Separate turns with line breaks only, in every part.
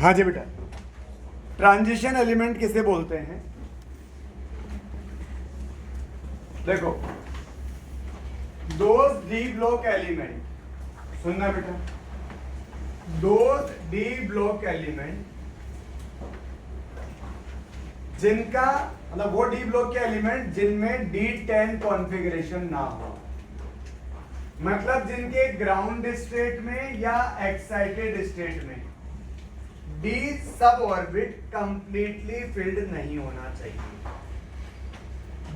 हाँ जी बेटा, transition element किसे बोलते हैं? देखो, दोज डी ब्लॉक एलिमेंट, सुनना बेटा, दोज डी ब्लॉक एलिमेंट जिनका मतलब वो डी ब्लॉक के एलिमेंट जिनमें D10 कॉन्फ़िगरेशन ना हो, मतलब जिनके ग्राउंड स्टेट में या एक्साइटेड स्टेट में डी सब ऑर्बिट कंप्लीटली फिल्ड नहीं होना चाहिए.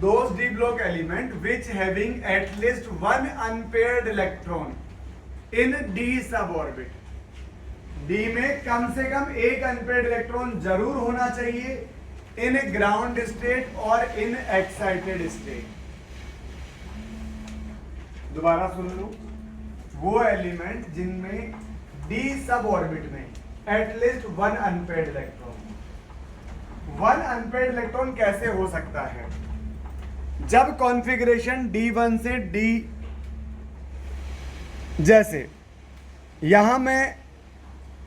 Those d block element which having at least one unpaired electron in d suborbit, d में कम से कम एक अनपेयर्ड इलेक्ट्रॉन जरूर होना चाहिए इन ग्राउंड स्टेट और इन एक्साइटेड स्टेट. दोबारा सुन लो, वो एलिमेंट जिनमें d सब ऑर्बिट में at least one unpaired electron. One unpaired electron कैसे हो सकता है? जब कॉन्फ़िगरेशन D1 से D, जैसे यहां में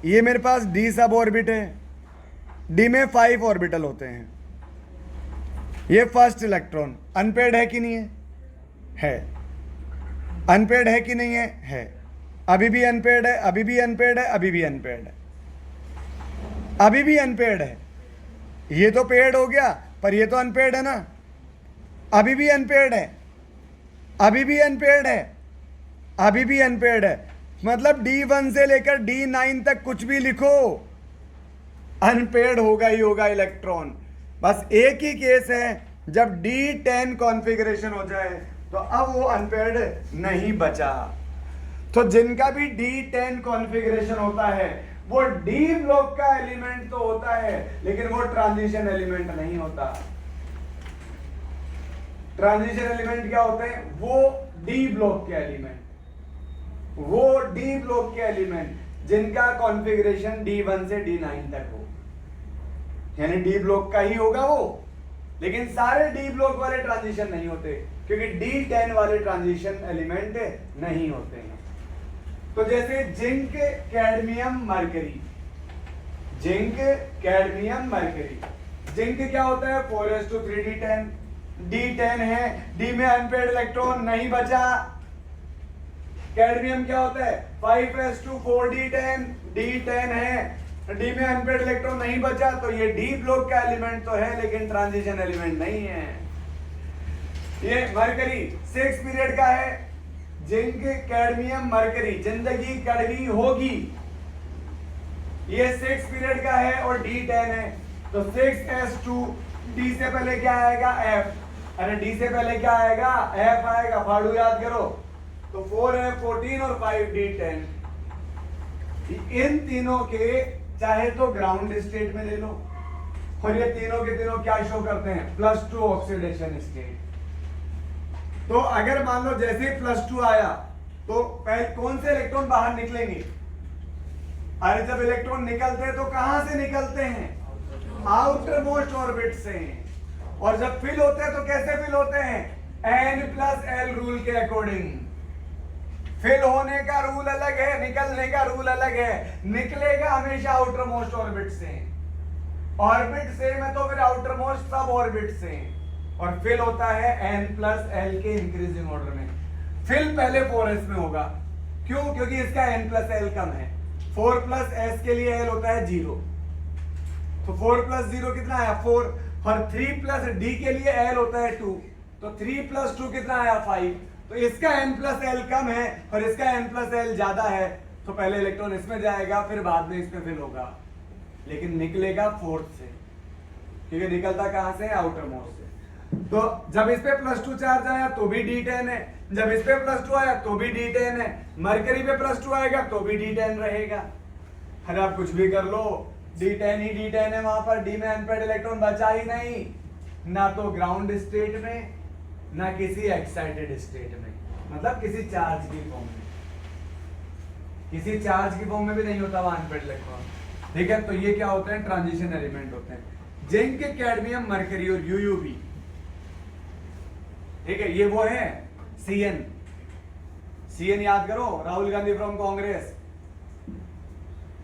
ये मेरे पास D सब ऑर्बिट है, D में 5 ऑर्बिटल होते हैं. ये फर्स्ट इलेक्ट्रॉन अनपेयर्ड है कि नहीं है? है. अनपेयर्ड है कि नहीं है? है. अभी भी अनपेयर्ड है, अभी भी अनपेयर्ड है, अभी भी अनपेयर्ड है, अभी भी अनपेयर्ड है. ये तो पेयर्ड हो गया, पर ये तो अनपेयर्ड है ना. अभी भी अनपेयर्ड है, अभी भी अनपेयर्ड है, अभी भी अनपेयर्ड है. मतलब D1 से लेकर D9 तक कुछ भी लिखो, अनपेयर्ड होगा ही होगा इलेक्ट्रॉन. बस एक ही केस है, जब D10 कॉन्फ़िगरेशन हो जाए तो अब वो अनपेयर्ड नहीं बचा. तो जिनका भी D10 कॉन्फ़िगरेशन होता है वो D ब्लॉक का एलिमेंट तो होता है, लेकिन वो ट्रांजिशन एलिमेंट नहीं होता. ट्रांजिशन एलिमेंट क्या होते हैं? वो डी ब्लॉक के एलिमेंट, वो डी ब्लॉक के एलिमेंट जिनका कॉन्फ़िगरेशन D1 से D9 तक हो, यानी डी ब्लॉक का ही होगा वो. लेकिन सारे डी ब्लॉक वाले ट्रांजिशन नहीं होते, क्योंकि D10 वाले ट्रांजिशन एलिमेंट नहीं होते हैं. तो जैसे zinc, cadmium, mercury, zinc, cadmium, mercury. Zinc क्या होता है? 4s3 D10 है, D में अनपेयर्ड इलेक्ट्रॉन नहीं बचा. कैडमियम क्या होता है? 5s4 D10 है, D में अनपेयर्ड इलेक्ट्रॉन नहीं बचा, तो ये D ब्लॉक का एलिमेंट तो है लेकिन ट्रांजिशन एलिमेंट नहीं है. ये मरकरी 6 पीरियड का है. जिंक, कैडमियम, मरकरी, जिंदगी कड़वी होगी, ये 6 पीरियड का है और D10 है. तो 6s2, D से पहले क्या आएगा? F. अरे D से पहले क्या आएगा? F आएगा. फाड़ू याद करो. तो 4F14 और 5D10. इन तीनों के चाहे तो ग्राउंड स्टेट में ले लो, और ये तीनों के तीनों क्या शो करते हैं? +2 ऑक्सीडेशन स्टेट. तो अगर मान लो जैसे +2 आया तो पहले कौन से इलेक्ट्रॉन बाहर निकलेंगे? अरे जब इलेक्ट्रॉन निकलते हैं तो कहां से निकलते हैं? आउटर मोस्ट ऑर्बिट से. और जब फिल होते हैं तो कैसे फिल होते हैं? N+L रूल के अकॉर्डिंग. फिल होने का रूल अलग है, निकलने का रूल अलग है. निकलेगा हमेशा आउटर मोस्ट ऑर्बिट से, ऑर्बिट से में तो फिर आउटर मोस्ट सब ऑर्बिट से. और फिल होता है N+L के इंक्रीजिंग ऑर्डर में. फिल पहले 4s में होगा. क्यों? क्योंकि इसका N+L कम है. 4+s के लिए L होता है 0, तो 4+0 कितना आया? 4. और 3+d के लिए L होता है 2, तो 3+2 कितना आया? 5. तो इसका N+L कम है और इसका N+L ज्यादा है, तो पहले इलेक्ट्रॉन इसमें जाएगा, फिर बाद में इसमें फिल होगा, लेकिन निकलेगा 4th से, क्योंकि निकलता कहां से? आउटर मोस्ट से. तो जब इस पे +2 चार्ज आया तो भी D10 है, जब इस पे +2 आया तो भी D10 है. मरकरी पे +2 आएगा तो भी D10 रहेगा. अरे आप कुछ भी कर लो, D10 ही D10 है. वहां पर D में अनपेयर्ड इलेक्ट्रॉन बचा ही नहीं, ना तो ग्राउंड स्टेट में ना किसी एक्साइटेड स्टेट में, मतलब किसी चार्ज की फॉर्म में, किसी चार्ज की फॉर्म में भी नहीं होता वहां अनपेयर्ड इलेक्ट्रॉन. ठीक है. तो ये क्या होते हैं? ट्रांजिशन एलिमेंट होते हैं. जिंक, कैडमियम, मरकरी और UUV. ठीक है. ये वो है CN याद करो, राहुल गांधी फ्रॉम कांग्रेस.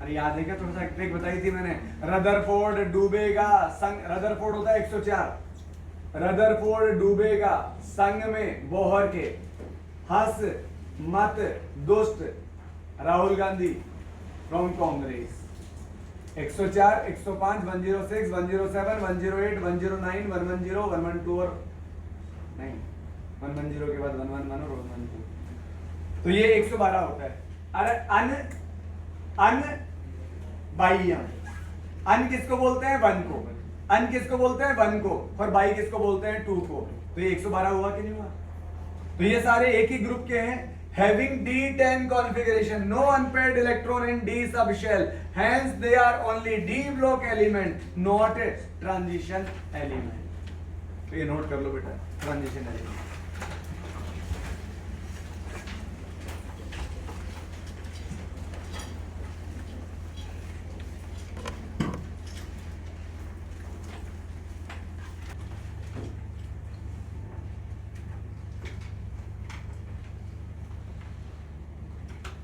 अरे याद है क्या, थोड़ा सा ट्रिक बताई थी मैंने, रदरफोर्ड डूबेगा संग, रदरफोर्ड होता है 104, रदरफोर्ड डूबेगा संग में बोहर के, हंस मत दुष्ट राहुल गांधी फ्रॉम कांग्रेस। 104, 105, 106, 107, 108, 109, 110, 112 और नहीं 110 के बाद 111 और 112, तो ये 112 होता है। अरे अन बाह्यम, अन किसको बोलते हैं, वन को, अन किसको बोलते हैं, वन को, और बाई किसको बोलते हैं, टू को। तो ये 112 हुआ कि नहीं हुआ? तो ये सारे एक ही ग्रुप के हैं। Having D10 configuration, no unpaired electron in D subshell, hence they are only D block element, not a transition element. तो ये नोट कर लो बेटा, transition element।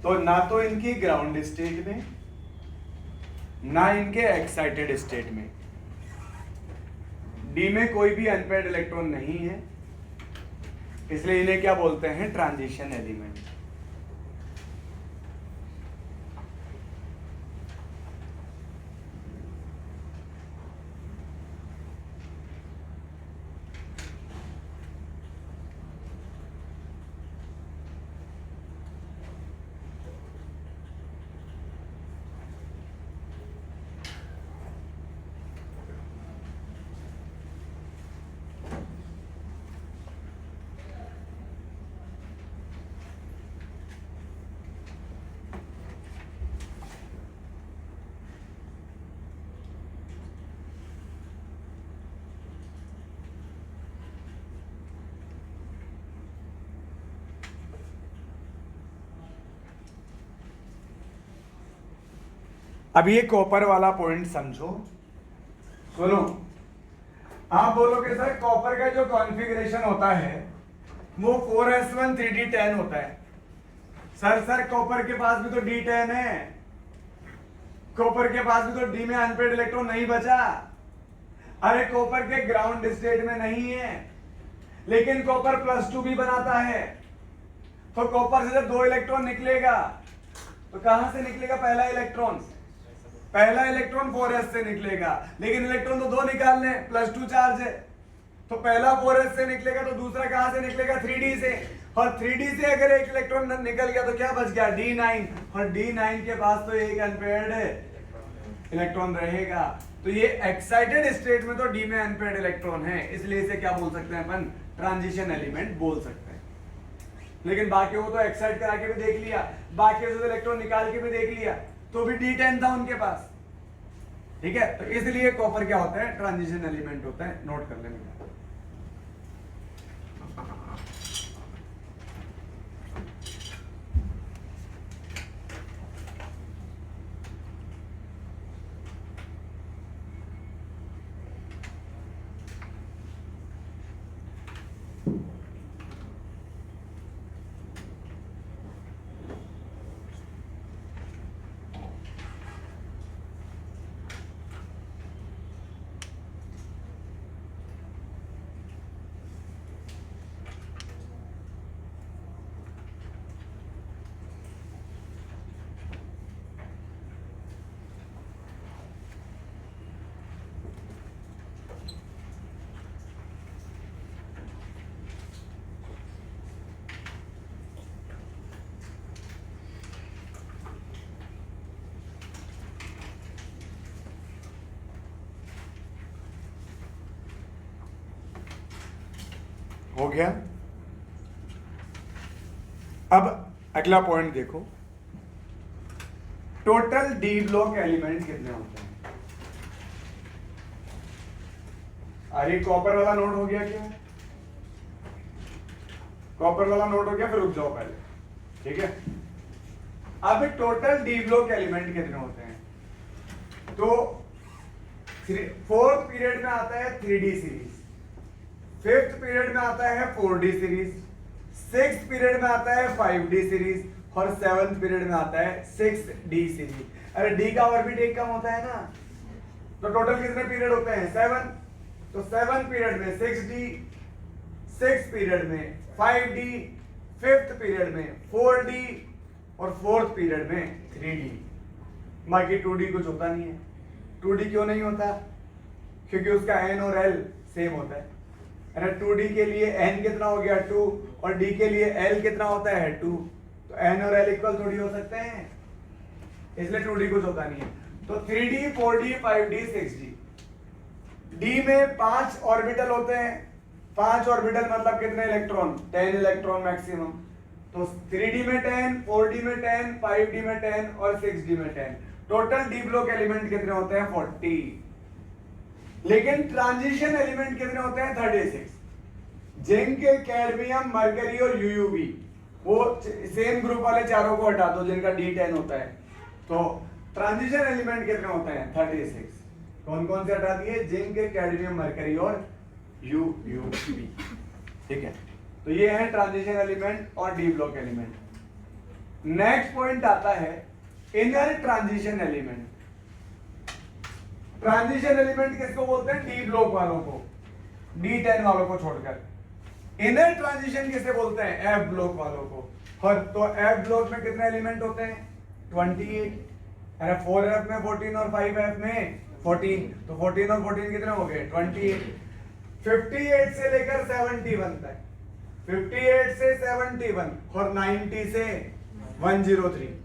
तो ना तो इनकी ग्राउंड स्टेट में, ना इनके एक्साइटेड स्टेट में, डी में कोई भी अनपेयर्ड इलेक्ट्रॉन नहीं है, इसलिए इन्हें क्या बोलते हैं, ट्रांजिशन एलिमेंट। अब ये कॉपर वाला पॉइंट समझो, सुनो। आप बोलोगे सर कॉपर का जो कॉन्फ़िगरेशन होता है वो 4s1 3d10 होता है। सर कॉपर के पास भी तो d10 है, कॉपर के पास भी तो डी में अनपेयर्ड इलेक्ट्रॉन नहीं बचा। अरे कॉपर के ग्राउंड स्टेट में नहीं है, लेकिन कॉपर +2 भी बनाता है। तो कॉपर से जब 2 इलेक्ट्रॉन निकलेगा तो कहां से निकलेगा पहला इलेक्ट्रॉन? पहला इलेक्ट्रॉन 4s से निकलेगा, लेकिन इलेक्ट्रॉन तो 2 निकालने, +2 चार्ज है। तो पहला 4s से निकलेगा तो दूसरा कहां से निकलेगा? 3d से। और 3d से अगर एक इलेक्ट्रॉन निकल गया तो क्या बच गया? d9। और d9 के पास तो एक अनपेयर्ड इलेक्ट्रॉन रहेगा। तो ये एक्साइटेड स्टेट में तो डी में अनपेयर्ड इलेक्ट्रॉन है, इसलिए इसे क्या बोल सकते हैं अपन? ट्रांजिशन एलिमेंट बोल सकते हैं। लेकिन बाकी वो तो एक्साइट करा के भी देख लिया, बाकी से इलेक्ट्रॉन निकाल के भी देख लिया, तो भी d10 था उनके पास। ठीक है, तो इसलिए कॉपर क्या होता है? ट्रांजिशन एलिमेंट होता है। नोट कर लेंगे। हो गया। अब अगला पॉइंट देखो, टोटल डी ब्लॉक एलिमेंट कितने होते हैं? अरे कॉपर वाला नोट हो गया क्या? कॉपर वाला नोट हो गया, फिर रुक जाओ पहले। ठीक है, अब टोटल डी ब्लॉक एलिमेंट कितने होते हैं? तो 4th पीरियड में आता है 3d सीरीज, 5th पीरियड में आता है 4d सीरीज, 6th पीरियड में आता है 5d सीरीज और 7th पीरियड में आता है 6d सीरीज। अरे डी का ऑर्बिट एक कम होता है ना, तो टोटल कितने पीरियड होते हैं 7, तो 7 पीरियड में 6d, 6 पीरियड में 5d, 5th पीरियड में 4d और 4th पीरियड में 3d। बाकी 2d कुछ होता नहीं है। 2d क्यों नहीं होता? क्योंकि उसका n और l सेम होता है। अरे 2d के लिए n कितना हो गया 2 और d के लिए l कितना होता है 2, तो n और l इक्वल थोड़ी हो सकते हैं, इसलिए 2d कुछ होता नहीं है। तो 3d 4d 5d 6d, d में 5 ऑर्बिटल होते हैं। 5 ऑर्बिटल मतलब कितने इलेक्ट्रॉन? 10 electron maximum. तो 3d में 10, 4d में 10, 5d में 10 और 6d में 10, टोटल डी ब्लॉक एलिमेंट कितने होते हैं 40। लेकिन ट्रांजिशन एलिमेंट कितने होते हैं 36। जिंक, कैडमियम, मरकरी और यूयूवी, वो सेम ग्रुप वाले चारों को हटा दो जिनका D10 होता है, तो ट्रांजिशन एलिमेंट कितने होते हैं 36। कौन कौन से हटा दिए? जिंक, कैडमियम, मरकरी और यूयूवी। ठीक है, तो ये है ट्रांजिशन एलिमेंट और D block element. Next point आता है inner transition element. Transition element किसको बोलते हैं? डी ब्लॉक वालों को, D10 वालों को छोड़कर। इनर ट्रांजिशन किसे बोलते हैं? एफ ब्लॉक वालों को। और तो एफ ब्लॉक में कितने एलिमेंट होते हैं 28। अरे 4f में 14 और 5f में 14, तो 14 और 14 कितने हो गए 28। 58 से लेकर 71 तक, 58 से 71 और 90 से 103,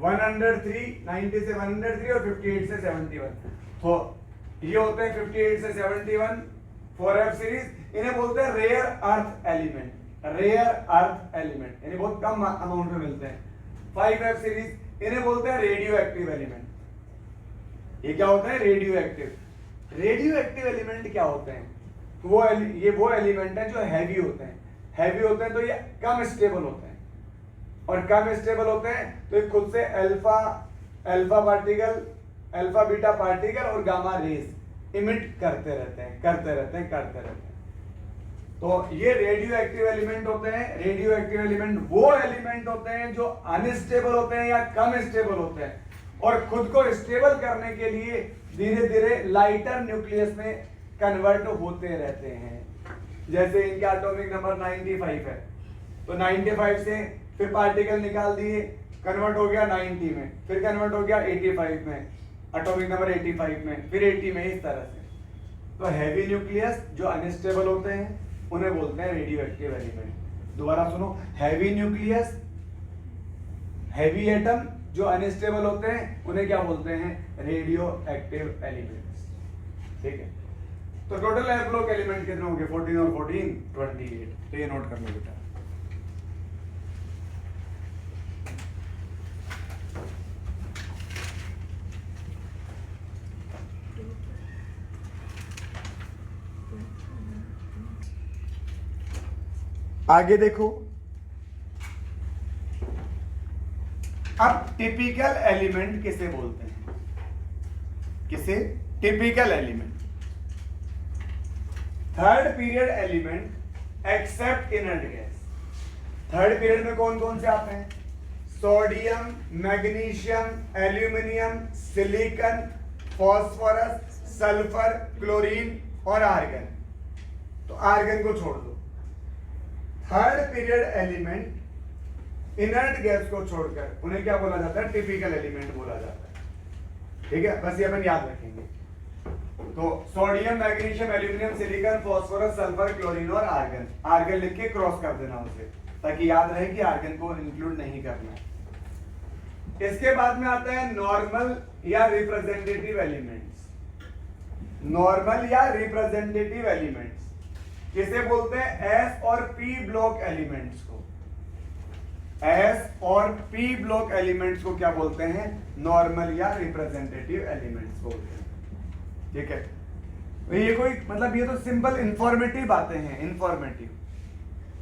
103, 90 से 103 और 58 से 71, तो ये होते हैं 58 से 71 4f सीरीज। इन्हें बोलते हैं rare earth element, rare earth element, यानी बहुत कम अमाउंट में मिलते हैं। 5f सीरीज इन्हें बोलते हैं रेडियो एक्टिव एलिमेंट। ये क्या होता है? Radio active. Radio active element क्या होते हैं? ये वो एलिमेंट है जो हैवी होते हैं। हैवी होते हैं तो ये कम स्टेबल होते हैं, और कम स्टेबल होते हैं तो ये खुद से alpha particle, alpha beta particle और गामा रेज इमिट करते रहते हैं। तो ये रेडियो एक्टिव एलिमेंट होते हैं। रेडियो एक्टिव एलिमेंट वो एलिमेंट होते हैं जो अनस्टेबल होते हैं या कम स्टेबल होते हैं, और खुद को स्टेबल करने के लिए धीरे धीरे लाइटर न्यूक्लियस में कन्वर्ट होते रहते हैं। जैसे इनका एटॉमिक नंबर 95 है, तो 95 से फिर पार्टिकल निकाल दिए, कन्वर्ट हो गया 90 में, फिर कन्वर्ट हो गया 85 में, एटॉमिक नंबर 85 में, फिर 80 में, इस तरह से। तो हैवी न्यूक्लियस जो अनस्टेबल होते हैं उन्हें बोलते हैं रेडियो एक्टिव एलिमेंट। दोबारा सुनो, हैवी न्यूक्लियस, हैवी एटम जो अनस्टेबल होते हैं उन्हें क्या बोलते हैं? Radio active elements. ठीक है, तो टोटल एफ ब्लॉक एलिमेंट कितने होंगे 14 और 14 28। तो ये नोट कर लो बेटा। आगे देखो, अब टिपिकल एलिमेंट किसे बोलते हैं? किसे? Typical element. Third period element except inert gas. Third period में कौन कौन से आते हैं? Sodium, magnesium, aluminium, silicon, phosphorus, sulphur, chlorine और आर्गन। तो आर्गन को छोड़ दो। Third period element inert gas को छोड़कर उन्हें क्या बोला जाता है? टिपिकल एलिमेंट बोला जाता है। ठीक है, बस ये अपन याद रखेंगे। तो sodium, magnesium, aluminium, silicon, phosphorus, sulphur, chlorine और आर्गन। आर्गन लिख के क्रॉस कर देना उसे, ताकि याद रहे कि आर्गन को इंक्लूड नहीं करना है। इसके बाद में आता है नॉर्मल या रिप्रेजेंटेटिव एलिमेंट्स। नॉर्मल या रिप्रेजेंटेटिव एलिमेंट्स किसे बोलते हैं? एस और पी ब्लॉक एलिमेंट्स को। एस और पी ब्लॉक एलिमेंट्स को क्या बोलते हैं? नॉर्मल या रिप्रेजेंटेटिव एलिमेंट्स बोलते हैं। ठीक है, तो ये कोई मतलब ये तो सिंपल इंफॉर्मेटिव बातें हैं, इंफॉर्मेटिव,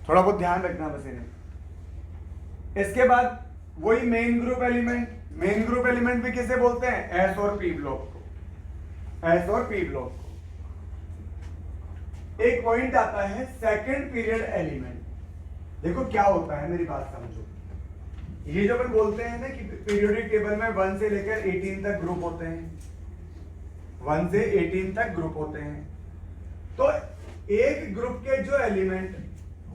थोड़ा बहुत ध्यान रखना बस इन्हें। इसके बाद वही main group element. Main group element भी किसे बोलते हैं? एस और पी ब्लॉक को। एस और पी ब्लॉक को। एक पॉइंट आता है सेकंड पीरियड एलिमेंट। देखो क्या होता है, मेरी बात समझो। ये जो अपन बोलते हैं ना कि पीरियोडिक टेबल में 1 से लेकर 18 तक ग्रुप होते हैं, 1 से 18 तक ग्रुप होते हैं। तो एक ग्रुप के जो एलिमेंट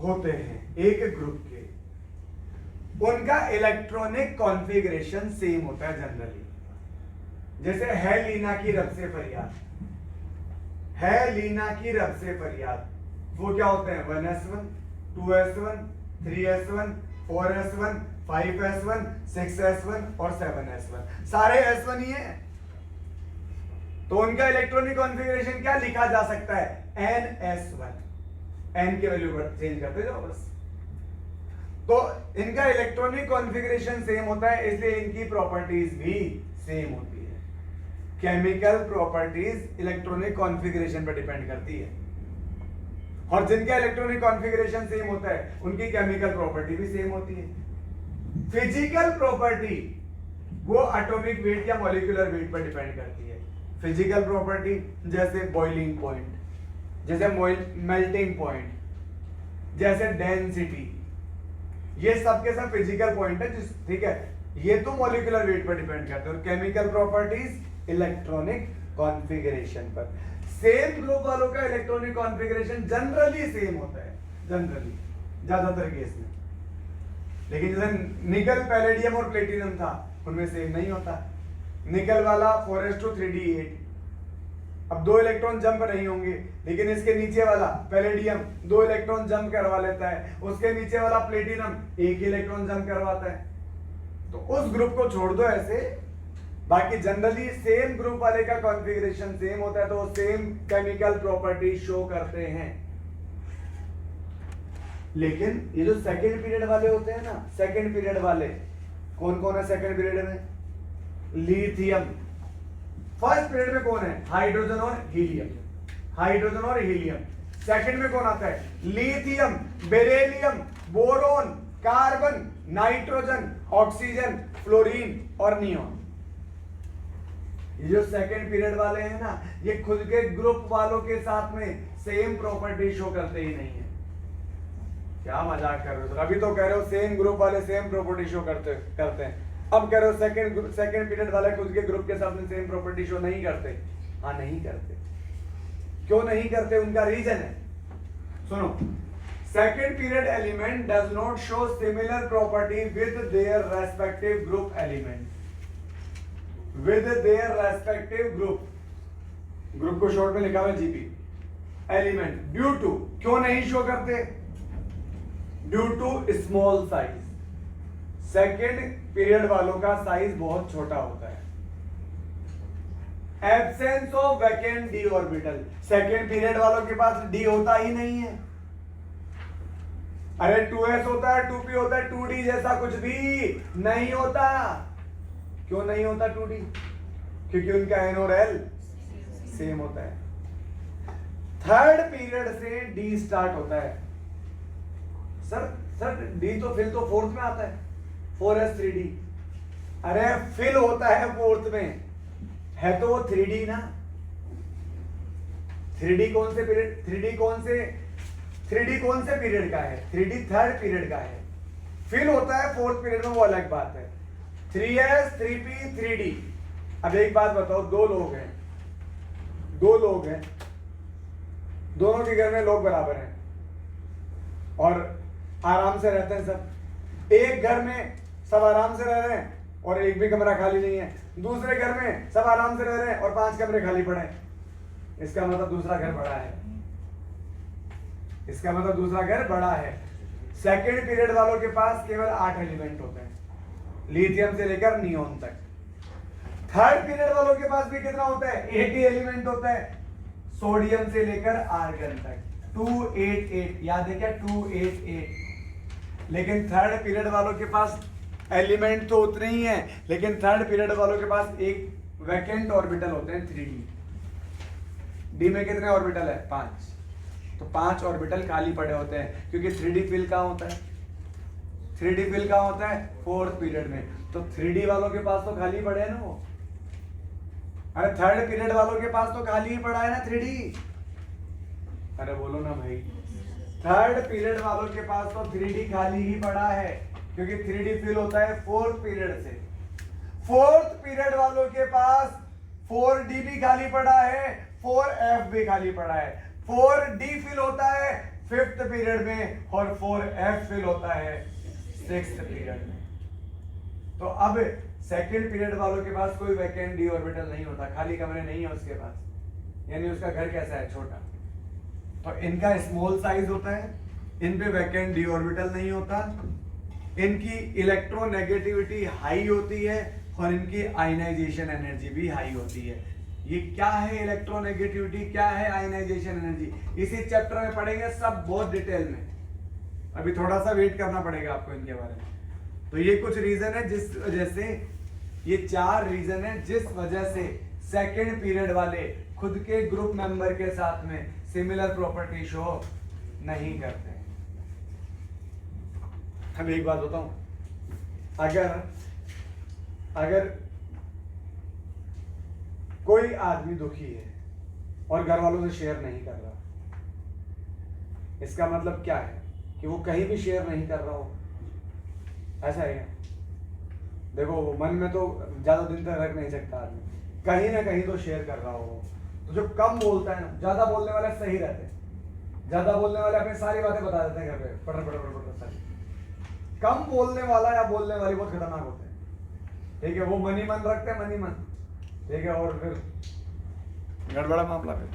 होते हैं, एक ग्रुप के, उनका इलेक्ट्रॉनिक कॉन्फ़िगरेशन सेम होता है जनरली। जैसे है लीना की रब से फरियाद, है लीना की रब से फरियाद, वो क्या होते हैं? 1s1, 2s1, 3s1, 4s1, 5s1, 6s1 और 7s1, सारे s1 ही हैं। तो उनका इलेक्ट्रॉनिक कॉन्फ़िगरेशन क्या लिखा जा सकता है? ns1, n की वैल्यू चेंज करते जाओ बस। तो इनका इलेक्ट्रॉनिक कॉन्फ़िगरेशन सेम होता है, इसलिए इनकी प्रॉपर्टीज भी सेम होती है। केमिकल प्रॉपर्टीज इलेक्ट्रॉनिक कॉन्फ़िगरेशन पर डिपेंड करती है, और जिनका इलेक्ट्रॉनिक कॉन्फ़िगरेशन सेम होता है उनकी केमिकल प्रॉपर्टी भी सेम होती है। फिजिकल प्रॉपर्टी वो एटॉमिक वेट या मॉलिक्यूलर वेट पर डिपेंड करती है। फिजिकल प्रॉपर्टी जैसे बॉइलिंग पॉइंट, जैसे मेल्टिंग पॉइंट, जैसे डेंसिटी, ये सब के सब फिजिकल पॉइंट है, ठीक है, ये तो मॉलिक्यूलर वेट पर डिपेंड करते हैं। और केमिकल प्रॉपर्टीज इलेक्ट्रॉनिक कॉन्फ़िगरेशन पर। सेम ग्रुप वालों का इलेक्ट्रॉनिक कॉन्फ़िगरेशन जनरली सेम होता है, जनरली ज्यादातर केस में। लेकिन जैसे निकल, पैलेडियम और प्लेटिनम था, उनमें सेम नहीं होता। निकल वाला 4s2 3d8, अब 2 इलेक्ट्रॉन जंप नहीं होंगे, लेकिन इसके नीचे वाला पैलेडियम 2 इलेक्ट्रॉन जंप करवा लेता है, उसके नीचे वाला प्लेटिनम 1 इलेक्ट्रॉन जंप करवाता है। तो उस ग्रुप को छोड़ दो ऐसे, बाकी जनरली सेम ग्रुप वाले का कॉन्फ़िगरेशन सेम होता है, तो वो सेम केमिकल प्रॉपर्टी शो करते हैं। लेकिन ये जो सेकंड पीरियड वाले होते हैं ना, सेकंड पीरियड वाले कौन कौन है? सेकंड पीरियड में लिथियम। फर्स्ट पीरियड में कौन है? हाइड्रोजन और हीलियम, हाइड्रोजन और हीलियम। सेकंड में कौन आता है? Lithium, beryllium, boron, carbon, nitrogen, oxygen, fluorine और नियोन। ये जो सेकंड पीरियड वाले हैं ना, ये खुद के ग्रुप वालों के साथ में सेम प्रॉपर्टी शो करते ही नहीं है। क्या मजाक कर रहे हो? अभी तो कह रहे हो सेम ग्रुप वाले सेम प्रॉपर्टी शो करते हैं, अब कह रहे हो सेकंड पीरियड वाले खुद के ग्रुप के साथ में सेम प्रॉपर्टी शो नहीं करते। हाँ, नहीं करते। क्यों नहीं करते? उनका रीजन है, सुनो। Second period element does not show similar property with their respective group element, with their respective group को शॉर्ट में लिखा हुआ जीपी एलिमेंट। ड्यू टू, क्यों नहीं शो करते? Due to small size. Second period वालों का साइज बहुत छोटा होता है। Absence of vacant d orbital, second period वालों के पास डी होता ही नहीं है। अरे 2s होता है, 2p होता है, 2d जैसा कुछ भी नहीं होता। क्यों नहीं होता 2d? क्योंकि उनका n और l सेम होता है। थर्ड पीरियड से डी स्टार्ट होता है। सर डी तो फिल तो फोर्थ में आता है, 4s3d। अरे फिल होता है फोर्थ में, है तो वो 3d ना। 3d कौन से पीरियड, 3d कौन से पीरियड का है? 3d थर्ड पीरियड का है। फिल होता है फोर्थ पीरियड में, वो अलग बात है। 3s 3p 3d। अब एक बात बताओ, दो लोग हैं, दोनों के घर में लोग बराबर हैं और आराम से रहते हैं सब। एक घर में सब आराम से रह रहे हैं और एक भी कमरा खाली नहीं है। दूसरे घर में सब आराम से रह रहे हैं और 5 कमरे खाली पड़े हैं। इसका मतलब दूसरा घर बड़ा है, इसका मतलब दूसरा घर बड़ा है। सेकंड पीरियड वालों के पास केवल 8 एलिमेंट होते हैं, लिथियम से लेकर नियोन तक। थर्ड पीरियड वालों के पास भी कितना होता है? 80 एलिमेंट होता है, सोडियम से लेकर आर्गन तक। 288, याद है क्या? 288। लेकिन थर्ड पीरियड वालों के पास एलिमेंट तो उतने ही हैं, लेकिन थर्ड पीरियड वालों के पास एक वैकेंट ऑर्बिटल होते हैं 3d। डी में कितने ऑर्बिटल है? 5। तो 5 ऑर्बिटल खाली पड़े होते हैं, क्योंकि 3d फिल कहाँ होता है? 3d फिल कहाँ होता है? फोर्थ पीरियड में। तो 3d वालों के पास तो खाली पड़े हैं ना वो। अरे थर्ड पीरियड वालों के पास तो खाली ही पड़ा है ना 3d। अरे बोलो ना भाई, थर्ड पीरियड वालों के पास तो 3d खाली ही पड़ा है। क्योंकि 3D फिल होता है 4th पीरियड से। 4th पीरियड वालों के पास 4D भी खाली पड़ा है, 4F भी खाली पड़ा है। 4D फिल होता है 5th पीरियड में और 4F फिल होता है 6th पीरियड में। तो अब सेकंड पीरियड वालों के पास कोई वैकेंट डी ऑर्बिटल नहीं होता, खाली कमरे नहीं है उसके पास, यानी उसका घर कैसा है, छोटा। तो इनका स्मॉल साइज होता है, इन पे वैकेंट डी ऑर्बिटल नहीं होता, इनकी इलेक्ट्रोनेगेटिविटी हाई होती है और इनकी आयनाइजेशन एनर्जी भी हाई होती है। ये क्या है इलेक्ट्रोनेगेटिविटी, क्या है आयनाइजेशन एनर्जी, इसी चैप्टर में पढ़ेंगे सब बहुत डिटेल में। अभी थोड़ा सा वेट करना पड़ेगा आपको इनके बारे में। तो ये कुछ रीजन है जिस वजह से, ये 4 रीजन है जिस वजह से सेकेंड पीरियड वाले खुद के ग्रुप मेंबर के साथ में सिमिलर प्रॉपर्टी शो नहीं करते। अब एक बात बताऊं, अगर कोई आदमी दुखी है और घर वालों से शेयर नहीं कर रहा, इसका मतलब क्या है कि वो कहीं भी शेयर नहीं कर रहा हो, ऐसा है। देखो मन में तो ज्यादा दिन तक रख नहीं सकता आदमी, कहीं ना कहीं तो शेयर कर रहा हो। तो जो कम बोलता है ना, ज्यादा बोलने वाले सही रहते हैं, ज्यादा बोलने वाले अपनी सारी बातें बता देते हैं घर पे, पढ़ सारी। कम बोलने वाला या बोलने वाली बहुत खतरनाक होते हैं, ठीक है। वो मनी मन रखते हैं, मनी मन, ठीक है, और फिर गड़बड़ा मामला फिर,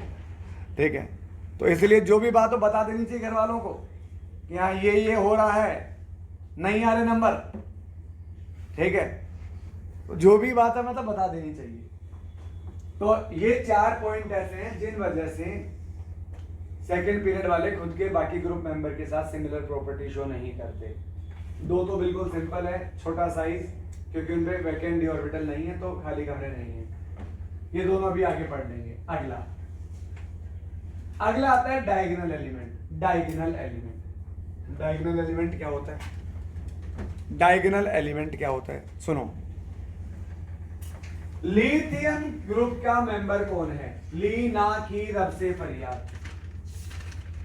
ठीक है। तो इसलिए जो भी बात हो बता देनी चाहिए घर वालों को कि हाँ ये हो रहा है, नहीं आ रहे नंबर, ठीक है। तो जो भी बात है मतलब बता देनी चाहिए। तो ये 4 पॉइंट ऐसे हैं जिन वजह से सेकंड पीरियड वाले खुद के बाकी ग्रुप मेंबर के साथ सिमिलर प्रॉपर्टी शो नहीं करते। 2 तो बिल्कुल सिंपल है, छोटा साइज, क्योंकि उनपे वैकेंट डी ऑर्बिटल नहीं है तो खाली कमरे नहीं है। ये दोनों अभी आगे पढ़ लेंगे। अगला आता है डायगोनल एलिमेंट। डायगोनल एलिमेंट क्या होता है? डायगोनल एलिमेंट क्या होता है, सुनो। लिथियम ग्रुप का मेंबर कौन है? ली ना की रब से फरियाद।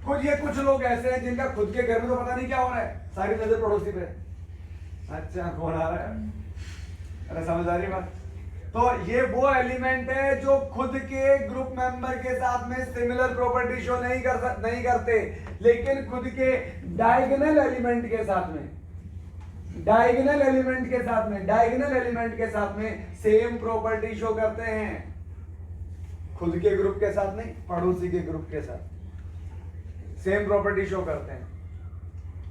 कुछ लोग ऐसे हैं जिनका खुद के घर में तो पता नहीं क्या हो रहा है, सारी नजर पड़ोसी पे। अच्छा कौन आ रहा है, अरे समझ आ रही बात। तो ये वो एलिमेंट है जो खुद के ग्रुप मेंबर के साथ में सिमिलर प्रॉपर्टी शो नहीं करते, लेकिन खुद के डायगोनल एलिमेंट के साथ में सेम प्रॉपर्टी शो करते हैं। खुद के ग्रुप के साथ नहीं, पड़ोसी के ग्रुप के साथ सेम प्रॉपर्टी शो करते हैं,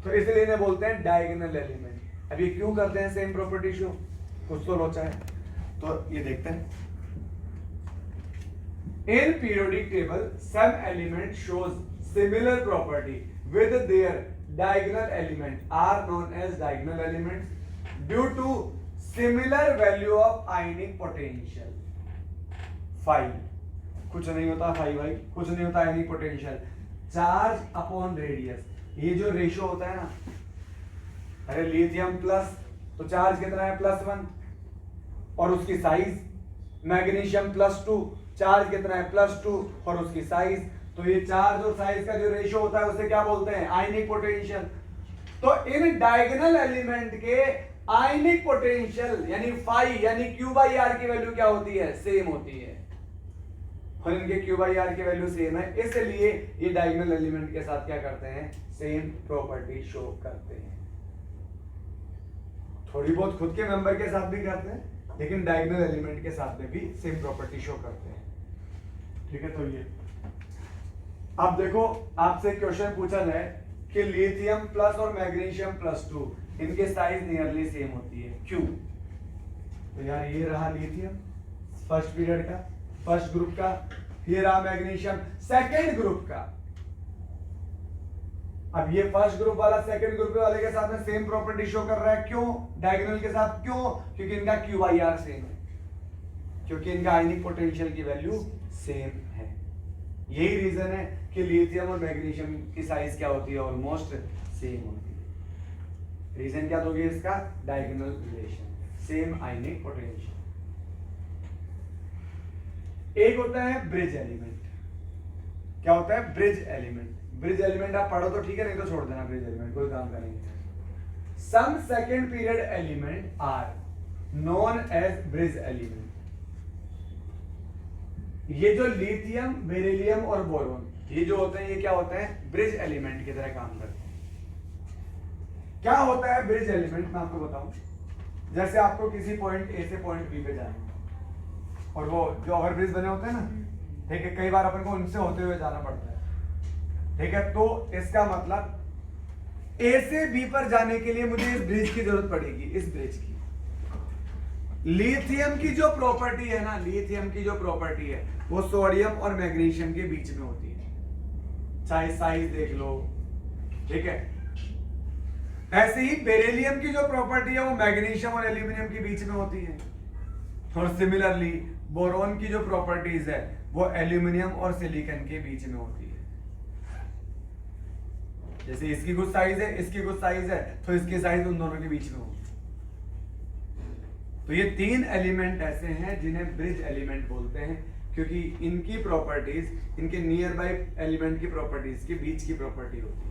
तो इसलिए इन्हें बोलते हैं डायगोनल एलिमेंट। अब ये क्यों करते हैं सेम प्रॉपर्टी शो, कुछ तो लोचा है, तो ये देखते हैं। In periodic table some element shows similar property with their diagonal element are known as diagonal elements due to similar value of ionic potential. phi कुछ नहीं होता, phi भाई कुछ नहीं होता, ionic potential charge upon radius. ये जो ratio होता है ना, अरे लिथियम प्लस तो चार्ज कितना है +1, और उसकी साइज, मैग्नीशियम +2 चार्ज कितना है +2 और उसकी साइज। तो ये चार्ज और साइज का जो रेशियो होता है उसे क्या बोलते हैं? आयनिक पोटेंशियल। तो इन डायगोनल एलिमेंट के आयनिक पोटेंशियल यानी फाई यानी Q/R की वैल्यू क्या होती है? सेम होती है, और इनके Q/R की वैल्यू सेम है, इसलिए ये डायगोनल एलिमेंट के साथ क्या करते हैं? सेम प्रॉपर्टी शो करते हैं। थोड़ी बहुत खुद के मेंबर के साथ भी करते हैं, लेकिन डायगोनल एलिमेंट के साथ में भी सेम प्रॉपर्टी शो करते हैं, ठीक है। तो ये अब देखो, आपसे क्वेश्चन पूछा जाए कि लिथियम प्लस और मैग्नीशियम +2 इनके साइज नियरली सेम होती है, क्यों? तो यार ये रहा लिथियम फर्स्ट पीरियड का, फर्स्ट ग्रुप का, ये रहा मैग्नीशियम सेकंड ग्रुप का। अब ये फर्स्ट ग्रुप वाला सेकंड ग्रुप वाले के साथ में सेम प्रॉपर्टी शो कर रहा है, क्यों? डायगोनल के साथ, क्यों? क्योंकि इनका Q/R सेम है, क्योंकि इनका आयनिक पोटेंशियल की वैल्यू सेम है। यही रीजन है कि लिथियम और मैग्नीशियम की साइज क्या होती है? ऑलमोस्ट सेम होती है। रीजन क्या दोगे इसका? डायगोनल रिलेशन, सेम आयनिक पोटेंशियल। एक होता है ब्रिज एलिमेंट। क्या होता है? Bridge element. ब्रिज एलिमेंट आप पढ़ो तो ठीक है, नहीं तो छोड़ देना ब्रिज एलिमेंट, कोई काम का नहीं है। some second period element are known as bridge element. ये जो लिथियम, बेरिलियम और बोरोन, ये जो होते हैं, ये क्या होते हैं? ब्रिज एलिमेंट की तरह काम करते हैं। क्या होता है ब्रिज एलिमेंट? मैं आपको बताऊं। जैसे आपको किसी पॉइंट ए से पॉइंट बी पे जाना है, और वो जो ओवर ब्रिज बने होते हैं ना, ठीक है, कई बार अपन को उनसे होते हुए जाना पड़ता है, ठीक है। तो इसका मतलब ए से बी पर जाने के लिए मुझे इस ब्रिज की जरूरत पड़ेगी, इस ब्रिज की। लिथियम की जो प्रॉपर्टी है ना, लिथियम की जो प्रॉपर्टी है वो सोडियम और मैग्नीशियम के बीच में होती है, चाहे साइज देख लो, ठीक है। ऐसे ही बेरिलियम की जो प्रॉपर्टी है वो मैग्नीशियम और एल्यूमिनियम के बीच में होती है। और सिमिलरली बोरोन की जो प्रॉपर्टीज है वो एल्यूमिनियम और सिलिकॉन के बीच में होती है। जैसे इसकी कुछ साइज है, इसकी कुछ साइज है, तो इसकी साइज उन दोनों के बीच में होगी। तो ये तीन एलिमेंट ऐसे हैं जिन्हें ब्रिज एलिमेंट बोलते हैं, क्योंकि इनकी प्रॉपर्टीज इनके नियर बाय एलिमेंट की प्रॉपर्टीज के बीच की प्रॉपर्टी होती है।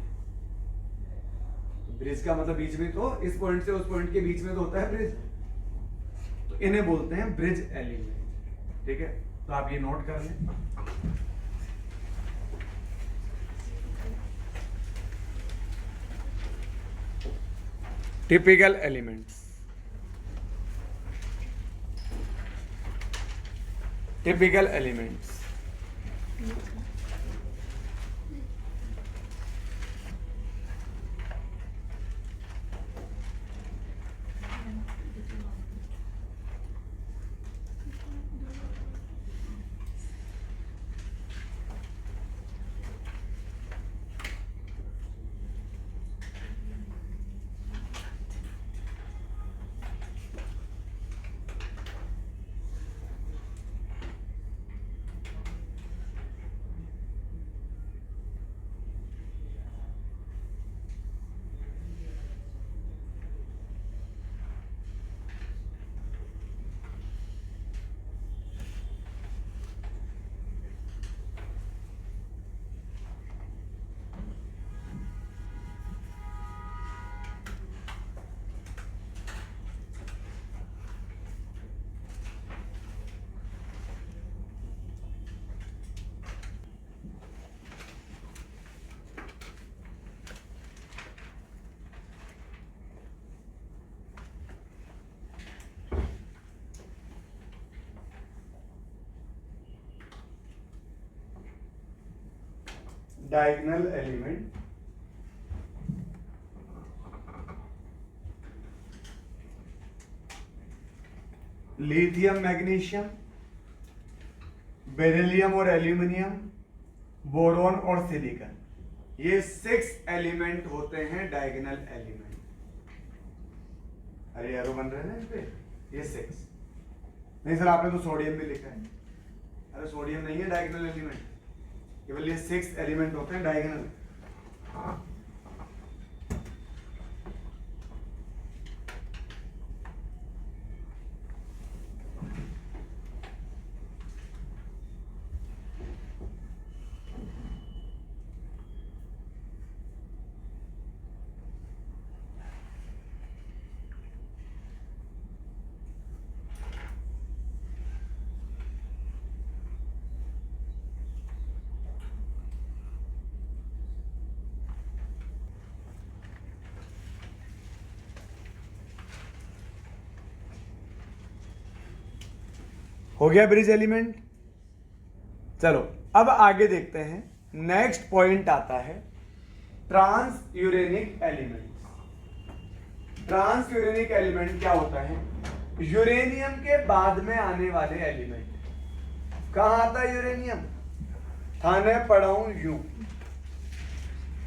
ब्रिज का मतलब बीच में, तो इस पॉइंट से उस पॉइंट के बीच में तो होता है ब्रिज, तो इन्हें बोलते हैं ब्रिज एलिमेंट, ठीक है। तो आप ये नोट कर लें। Typical elements, typical elements. Diagonal element, lithium, magnesium, beryllium और एल्यूमिनियम, बोरोन और सिलिकॉन, ये 6 एलिमेंट होते हैं डायगोनल एलिमेंट। अरे एरो बन रहे हैं ना इस पे, ये 6 नहीं सर, आपने तो सोडियम भी लिखा है। अरे सोडियम नहीं है डायगोनल एलिमेंट, केवल ये 6 एलिमेंट होते हैं डायगोनल। हो गया ब्रिज एलिमेंट। चलो अब आगे देखते हैं। नेक्स्ट पॉइंट आता है transuranic element. Transuranic element क्या होता है? यूरेनियम के बाद में आने वाले एलिमेंट। कहां आता है यूरेनियम? थाने पढ़ाऊं यूं।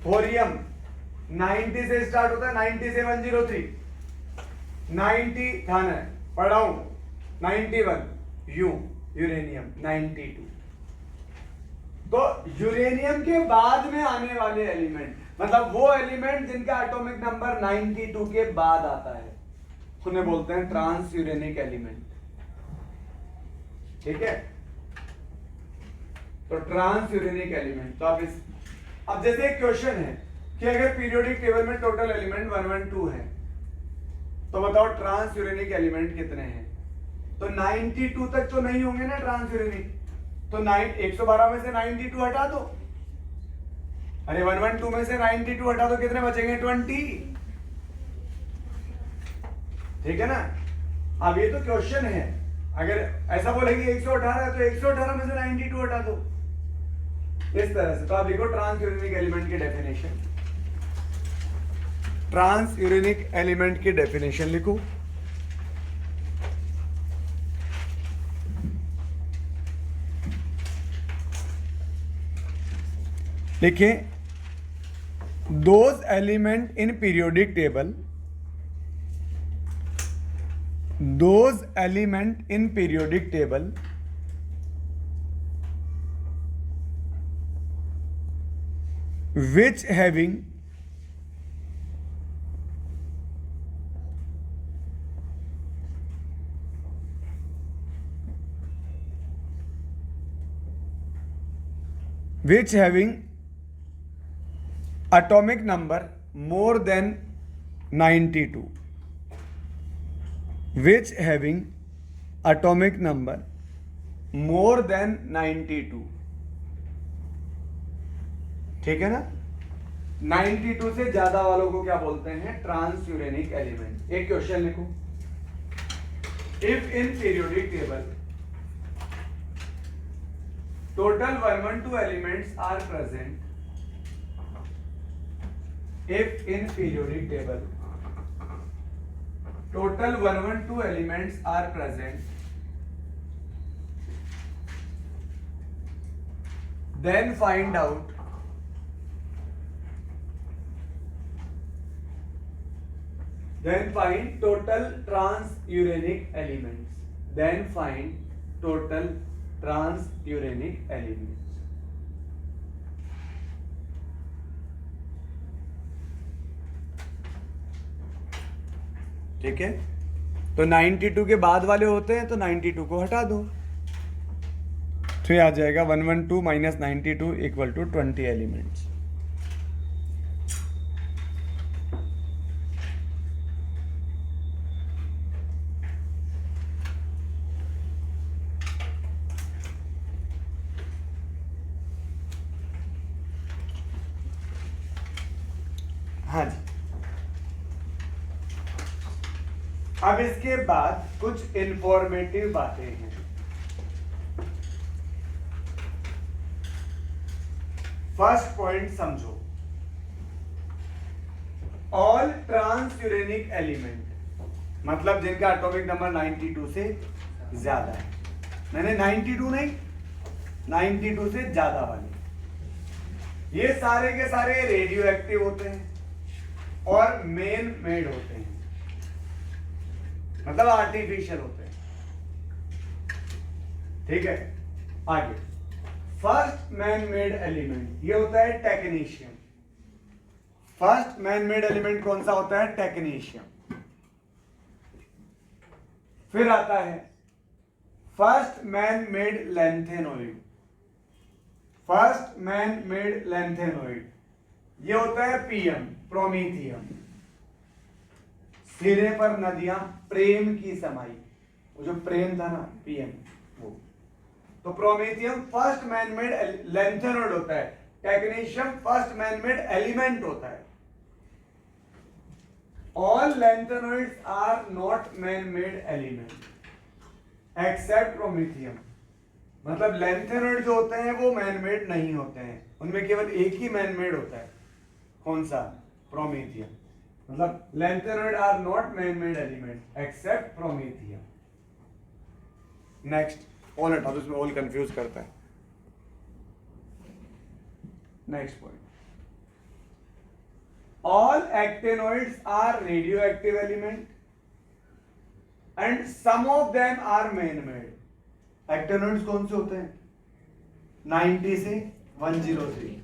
थोरियम 90 से स्टार्ट होता है, 9703 90 थाने पढ़ाऊं 91 यू यूरेनियम 92। तो यूरेनियम के बाद में आने वाले एलिमेंट, मतलब वो एलिमेंट जिनका एटॉमिक नंबर 92 के बाद आता है, उन्हें बोलते हैं ट्रांस यूरेनिक एलिमेंट। ठीक है, तो ट्रांस यूरेनिक एलिमेंट। तो आप इस, अब जैसे एक क्वेश्चन है कि अगर पीरियोडिक टेबल में टोटल एलिमेंट 112 है तो बताओ ट्रांस यूरेनिक एलिमेंट कितने हैं? तो 92 तक तो नहीं होंगे ना ट्रांस यूरेनिक, तो 112 में से 92 हटा दो। अरे 112 में से 92 हटा दो, कितने बचेंगे? 20। ठीक है ना? अब ये तो क्वेश्चन है, अगर ऐसा बोलेगी 118 है तो 118 में से 92 हटा दो, इस तरह से। तो आप देखो ट्रांस यूरेनिक एलिमेंट की डेफिनेशन, ट्रांस यूरेनिक एलिमेंट की डेफिनेशन लिखो। लिखिए, those element in periodic table, those element in periodic table which having atomic number more than 92, which having atomic number more than 92, ठीक है ना? 92 से ज्यादा वालों को क्या बोलते हैं? Transuranic element. एक क्वेश्चन लिखो, if in periodic table total 112 elements are present, if in periodic table total 112 elements are present, then find out total transuranic elements, then find total transuranic elements। ठीक है? तो 92 के बाद वाले होते हैं तो 92 को हटा दो, तो ये आ जाएगा 112 माइनस 92 इक्वल टू 20 एलिमेंट्स। हाँ जी। अब इसके बाद कुछ इंफॉर्मेटिव बातें हैं। फर्स्ट पॉइंट समझो, ऑल ट्रांसयूरेनिक एलिमेंट मतलब जिनका एटॉमिक नंबर 92 से ज्यादा है, मैंने 92 नहीं 92 से ज्यादा वाले, ये सारे के सारे रेडियो एक्टिव होते हैं और मेन मेड होते हैं, मतलब आर्टिफिशियल होते हैं। ठीक है, आगे फर्स्ट मैन मेड एलिमेंट ये होता है technetium. First man made element कौन सा होता है? टेक्नीशियम। फिर आता है first man made lanthanoid. First man made lanthanoid ये होता है पीएम, प्रोमीथियम। सिरे पर नदियां प्रेम की समाई, वो जो प्रेम था ना पीएम वो, तो promethium first man made lanthanoid होता है। Technetium first man made element होता है। All lanthanoids are not man made element except promethium, मतलब लैंथेनोइड जो होते हैं वो मैन मेड नहीं होते हैं, उनमें केवल एक ही मैन मेड होता है। कौन सा? प्रोमीथियम। मतलब lanthanoid are not man made element except promethium. Next, all हटा दो, इसमें ऑल कंफ्यूज करता है। Next point, all actinoids are radioactive element and some of them are man made. Actinoids कौन से होते हैं? 90 से 103,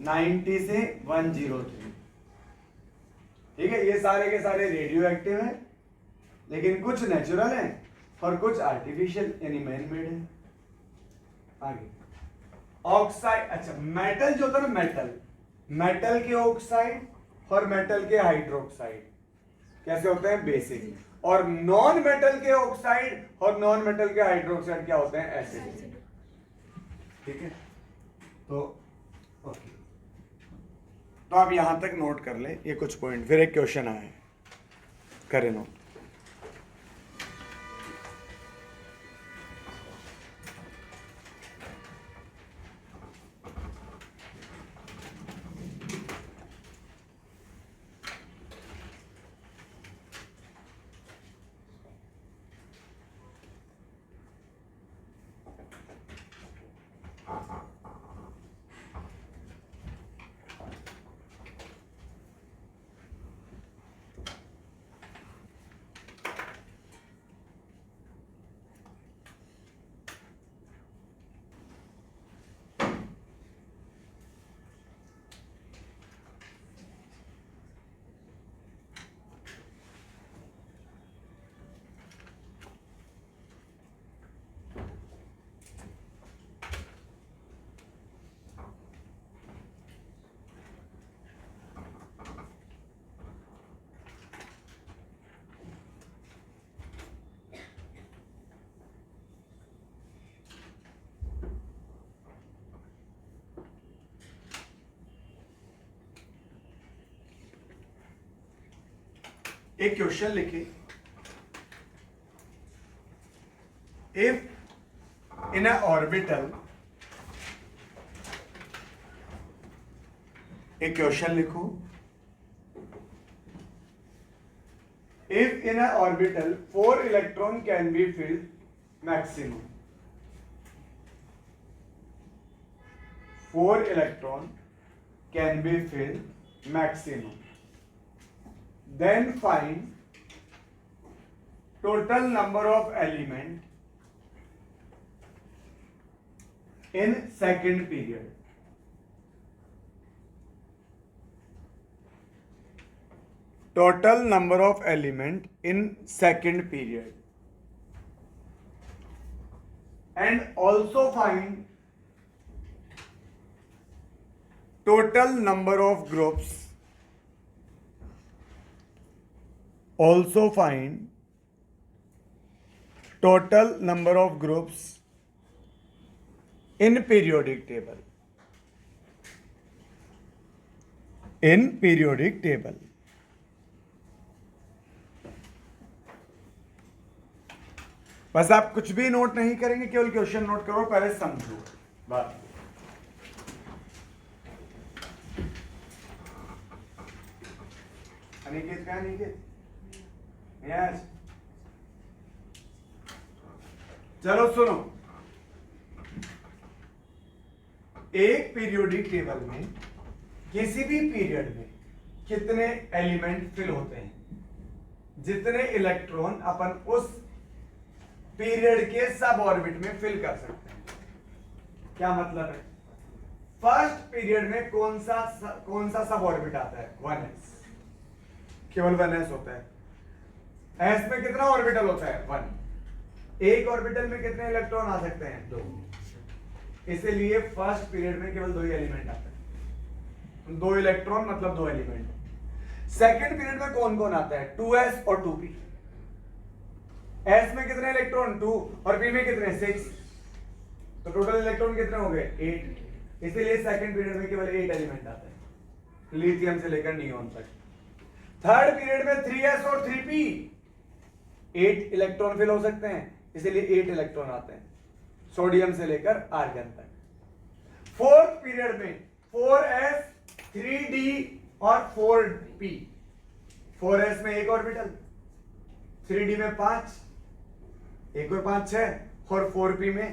90 से 103। ठीक है, ये सारे के सारे रेडियो एक्टिव हैं, लेकिन कुछ नेचुरल हैं और कुछ आर्टिफिशियल यानी मैन मेड है। आगे ऑक्साइड, अच्छा मेटल जो होता है ना, मेटल के ऑक्साइड और मेटल के हाइड्रोक्साइड, कैसे होते हैं? बेसिक। और नॉन मेटल के ऑक्साइड और नॉन मेटल के हाइड्रोक्साइड क्या होते हैं? एसिड। ठीक है, तो ओके, तो आप यहां तक नोट कर ले ये कुछ पॉइंट, फिर एक क्वेश्चन आए, करें नोट। एक क्वेश्चन लिखिए, इफ इन अ ऑर्बिटल, एक क्वेश्चन लिखो, if in a orbital 4 electron can be filled maximum, 4 electron can be filled maximum, then find total number of element in second period. Total number of element in second period, and also find total number of groups. Also find total number of groups in periodic table. In periodic table. बस आप कुछ भी note नहीं करेंगे, केवल question note करो, पहले समझो बात। अनिकेत कहाँ? अनिकेत यस, चलो सुनो, एक पीरियोडिक टेबल में किसी भी पीरियड में कितने एलिमेंट फिल होते हैं, जितने इलेक्ट्रॉन अपन उस पीरियड के सब ऑर्बिट में फिल कर सकते हैं। क्या मतलब है? फर्स्ट पीरियड में कौन सा सब ऑर्बिट आता है? 1s, केवल 1s होता है। s में कितना ऑर्बिटल होता है? 1। एक ऑर्बिटल में कितने इलेक्ट्रॉन आ सकते हैं? 2। इसलिए फर्स्ट पीरियड में केवल 2 ही एलिमेंट आते हैं, 2 इलेक्ट्रॉन मतलब 2 एलिमेंट। सेकंड पीरियड में कौन कौन आता है? 2s और 2p। s में कितने इलेक्ट्रॉन? 2, और p में कितने? 6। तो टोटल इलेक्ट्रॉन कितने हो गए? 8। इसीलिए सेकंड पीरियड में केवल 8 एलिमेंट आते हैं, लिथियम से लेकर नियोन तक। थर्ड पीरियड में 3s और 3p, 8 इलेक्ट्रॉन फिल हो सकते हैं, इसीलिए 8 इलेक्ट्रॉन आते हैं, सोडियम से लेकर आर्गन तक। फोर्थ पीरियड में 4s, 3d और 4p। 4s में 1 ऑर्बिटल, 3d में 5, 1 और 5 6, और 4p में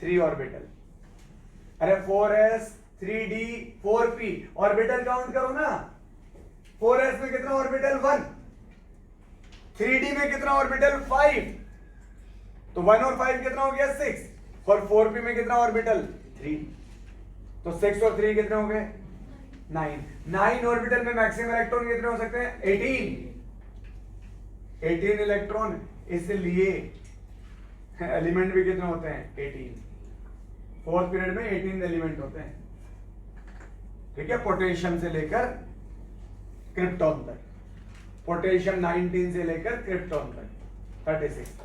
3 ऑर्बिटल। अरे 4s, 3d, 4p orbital count करो ना। 4s में कितना ऑर्बिटल? 1। 3d में कितना ऑर्बिटल? 5। तो 1 और 5 कितना हो गया? 6। और 4p में कितना ऑर्बिटल? 3। तो 6 और 3 कितने हो गए? 9। 9 ऑर्बिटल में मैक्सिमम इलेक्ट्रॉन कितने हो सकते हैं? 18 इलेक्ट्रॉन, इसलिए एलिमेंट भी कितने होते हैं? 18। फोर्थ पीरियड में 18 एलिमेंट होते हैं, ठीक है, पोटेशियम से लेकर क्रिप्टॉन तक। पोटेशियम 19 से लेकर क्रिप्टॉन तक 36 तक।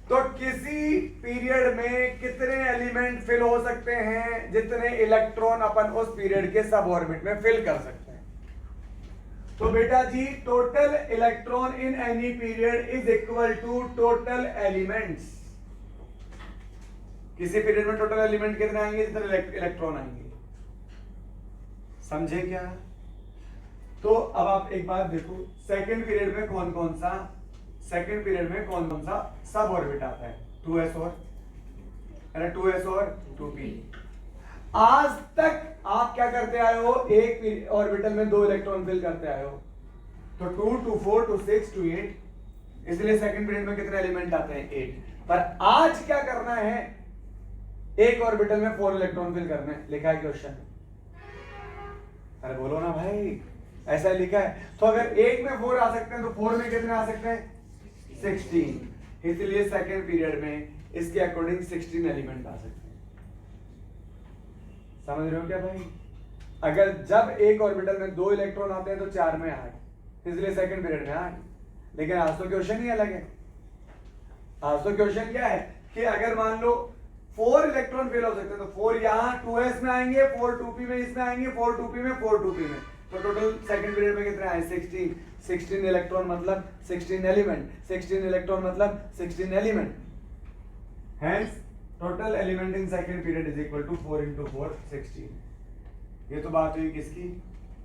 तो किसी पीरियड में कितने एलिमेंट फिल हो सकते हैं? जितने इलेक्ट्रॉन अपन उस पीरियड के सब ऑर्बिट में फिल कर सकते हैं। तो बेटा ji total electron in any period is equal to total elements. किसी पीरियड में टोटल एलिमेंट कितने आएंगे? जितने इलेक्ट्रॉन आएंगे। समझे क्या? तो अब आप एक बात देखो, सेकंड पीरियड में कौन कौन सा सब ऑर्बिट आता है? 2s और 2p। आज तक आप क्या करते आए हो? एक ऑर्बिटल में 2 इलेक्ट्रॉन फिल करते आए हो। तो 2, 2, 4, 2, 6, 2, 8। इसलिए सेकंड पीरियड में कितने एलिमेंट आते हैं? 8। पर आज क्या करना है? एक ऑर्बिटल में 4 इलेक्ट्रॉन फिल करने हैं। लिखा है क्वेश्चन। अरे बोलो ना भाई, ऐसा लिखा है। तो अगर एक में 4 आ सकते हैं तो 4 में कितने आ सकते हैं? 16। इसलिए सेकेंड पीरियड में इसके अकॉर्डिंग 16 एलिमेंट आ सकते हैं। समझ रहे हो क्या भाई? अगर जब एक ऑर्बिटल में 2 इलेक्ट्रॉन आते हैं तो 4 में 8, इसलिए सेकेंड पीरियड में 8। लेकिन आज तो क्वेश्चन ही अलग है। आज तो क्वेश्चन क्या है कि अगर मान लो 4 इलेक्ट्रॉन फेल हो सकते हैं तो 4 यहां 2s में आएंगे, 4 2p में इसमें आएंगे, 4 2p में, 4 2p में। तो टोटल सेकंड पीरियड में कितने आए? 16 इलेक्ट्रॉन मतलब 16 एलिमेंट। 16 इलेक्ट्रॉन मतलब 16 element. Hence total element in second period is equal to 4 × 4 16। ये तो बात हुई किसकी?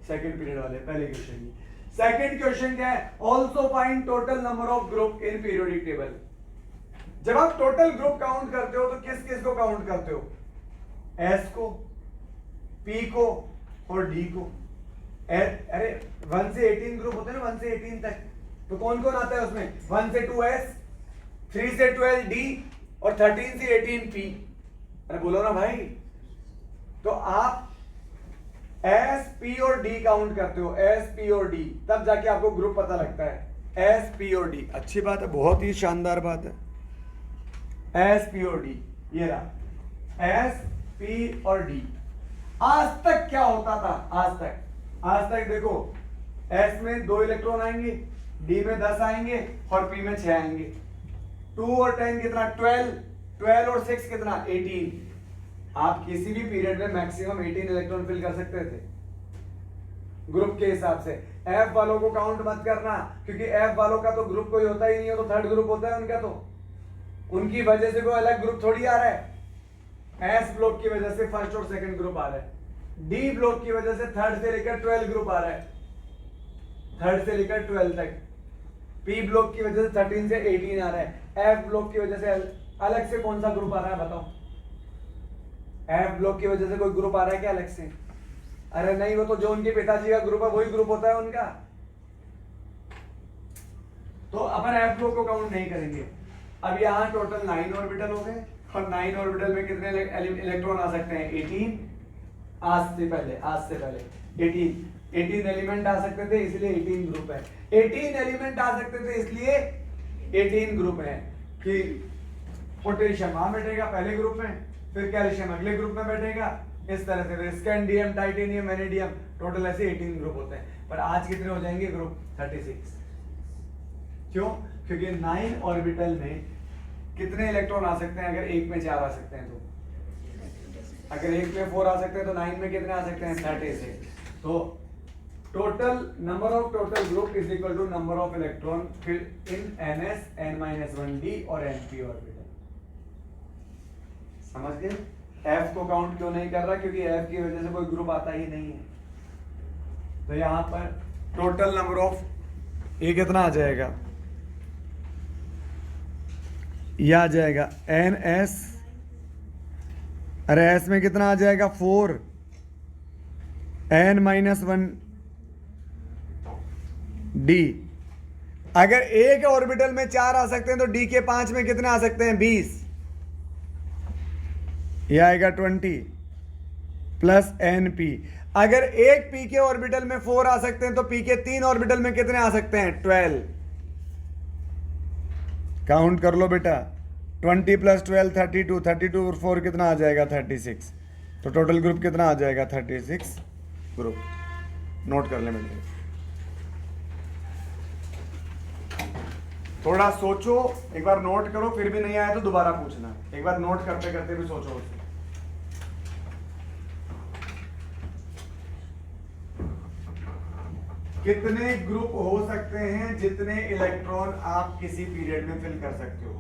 सेकंड पीरियड वाले पहले क्वेश्चन की। सेकंड क्वेश्चन क्या है? Also find total number of group in periodic table. जब आप टोटल ग्रुप काउंट करते हो तो किस किस को काउंट करते हो? S को, P को और D को। अरे 1 से 18 ग्रुप होते हैं ना, 1 से 18 तक। तो कौन कौन आता है उसमें? 1 से 2s, 3 से 12 D और 13 से 18 P। अरे बोलो ना भाई। तो आप S, P और D काउंट करते हो, S, P और D, तब जाके आपको ग्रुप पता लगता है। S, P और D। अच्छी बात है, बहुत ही शानदार बात है। S, P और D, ये रहा S, P और D। आज तक क्या होता था? आज तक देखो, S में 2 इलेक्ट्रॉन आएंगे, D में 10 आएंगे और P में 6 आएंगे। 2 और 10 कितना? 12 और 6 कितना? 18। आप किसी भी पीरियड में मैक्सिमम 18 इलेक्ट्रॉन फिल कर सकते थे ग्रुप के हिसाब से। F वालों को काउंट मत करना, क्योंकि F वालों का तो ग्रुप कोई होता ही नहीं है, तो थर्ड ग्रुप होता है उनका। तो उनकी वजह से कोई अलग ग्रुप थोड़ी आ रहा है। S ब्लॉक की वजह से फर्स्ट और सेकंड ग्रुप आ रहा है। D ब्लॉक की वजह से थर्ड से लेकर 12 ग्रुप आ रहा है, थर्ड से लेकर 12 तक। P ब्लॉक की वजह से 13 से 18 आ रहा है। F ब्लॉक की वजह से अलग से कौन सा ग्रुप आ रहा है बताओ? F ब्लॉक की वजह से कोई ग्रुप आ रहा है क्या अलग से? अरे नहीं, वो तो जो उनके पिताजी का ग्रुप है वही ग्रुप होता है उनका। तो अपन F ब्लॉक को काउंट नहीं करेंगे। अब यहाँ टोटल 9 ऑर्बिटल हो गए और 9 ऑर्बिटल में कितने इलेक्ट्रॉन आ सकते हैं? 18। आज से पहले 18 एलिमेंट आ सकते थे, इसलिए 18 ग्रुप है। 18 एलिमेंट आ सकते थे इसलिए 18 ग्रुप है। कि पोटेशियम वहां बैठेगा पहले ग्रुप में, फिर कैल्शियम अगले ग्रुप में बैठेगा, इस तरह से स्कैंडियम, टाइटेनियम, वेनेडियम, टोटल ऐसे 18 ग्रुप होते हैं। पर आज कितने हो जाएंगे ग्रुप? 36। क्यों? क्योंकि 9 ऑर्बिटल में कितने इलेक्ट्रॉन आ सकते हैं? अगर एक में 4 आ सकते हैं तो, अगर एक में 4 आ सकते हैं तो 9 में कितने आ सकते हैं? 36। तो total number of total group is equal to number of electron फिर इन ns, n-1d और np ऑर्बिटल। समझ गए? F को काउंट क्यों नहीं कर रहा? क्योंकि F की वजह से कोई ग्रुप आता ही नहीं है। तो यहां पर टोटल नंबर ऑफ ये कितना आ जाएगा? यह आ जाएगा ns, अरे S में कितना आ जाएगा? 4, n-1d। अगर A के ऑर्बिटल में 4 आ सकते हैं तो D के 5 में कितने आ सकते हैं? 20। यह आएगा 20 प्लस np। अगर एक P के ऑर्बिटल में 4 आ सकते हैं तो P के 3 ऑर्बिटल में कितने आ सकते हैं? 12। काउंट कर लो बेटा। 20 + 12 32, 32 और 4 कितना आ जाएगा? 36। तो टोटल ग्रुप कितना आ जाएगा? 36 ग्रुप। नोट कर ले बेटे। थोड़ा सोचो, एक बार नोट करो, फिर भी नहीं आया तो दोबारा पूछना, एक बार नोट करते करते भी सोचो उसे। कितने ग्रुप हो सकते हैं जितने इलेक्ट्रॉन आप किसी पीरियड में फिल कर सकते हो?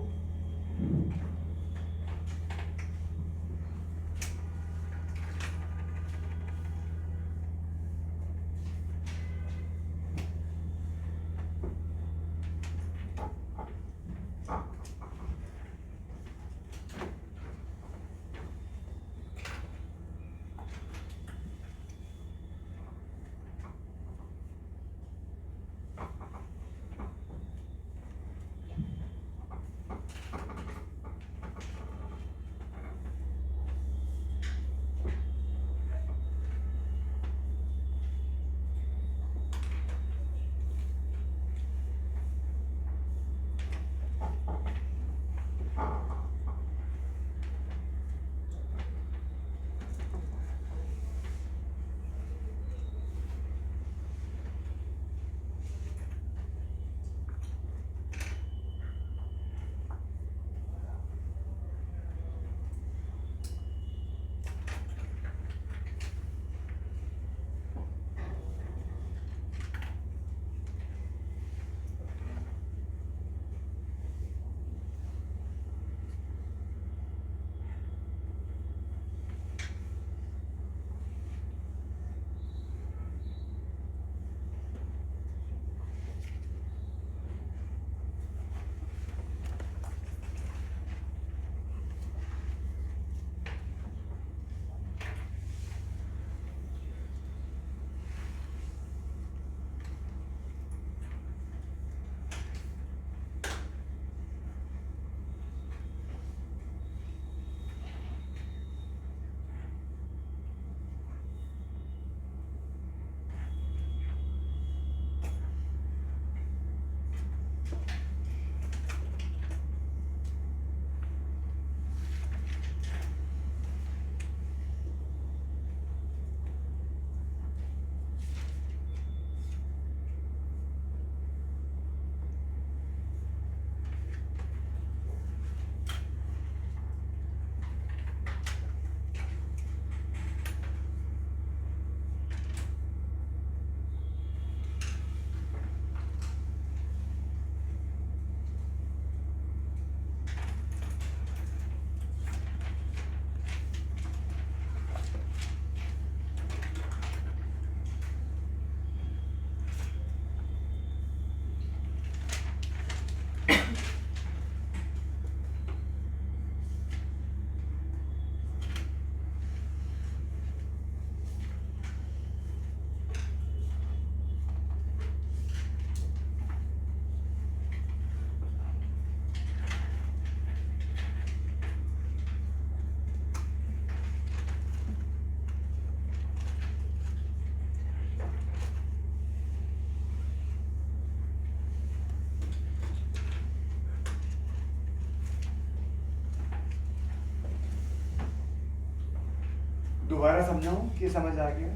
दोबारा समझाऊं कि समझ आ गया?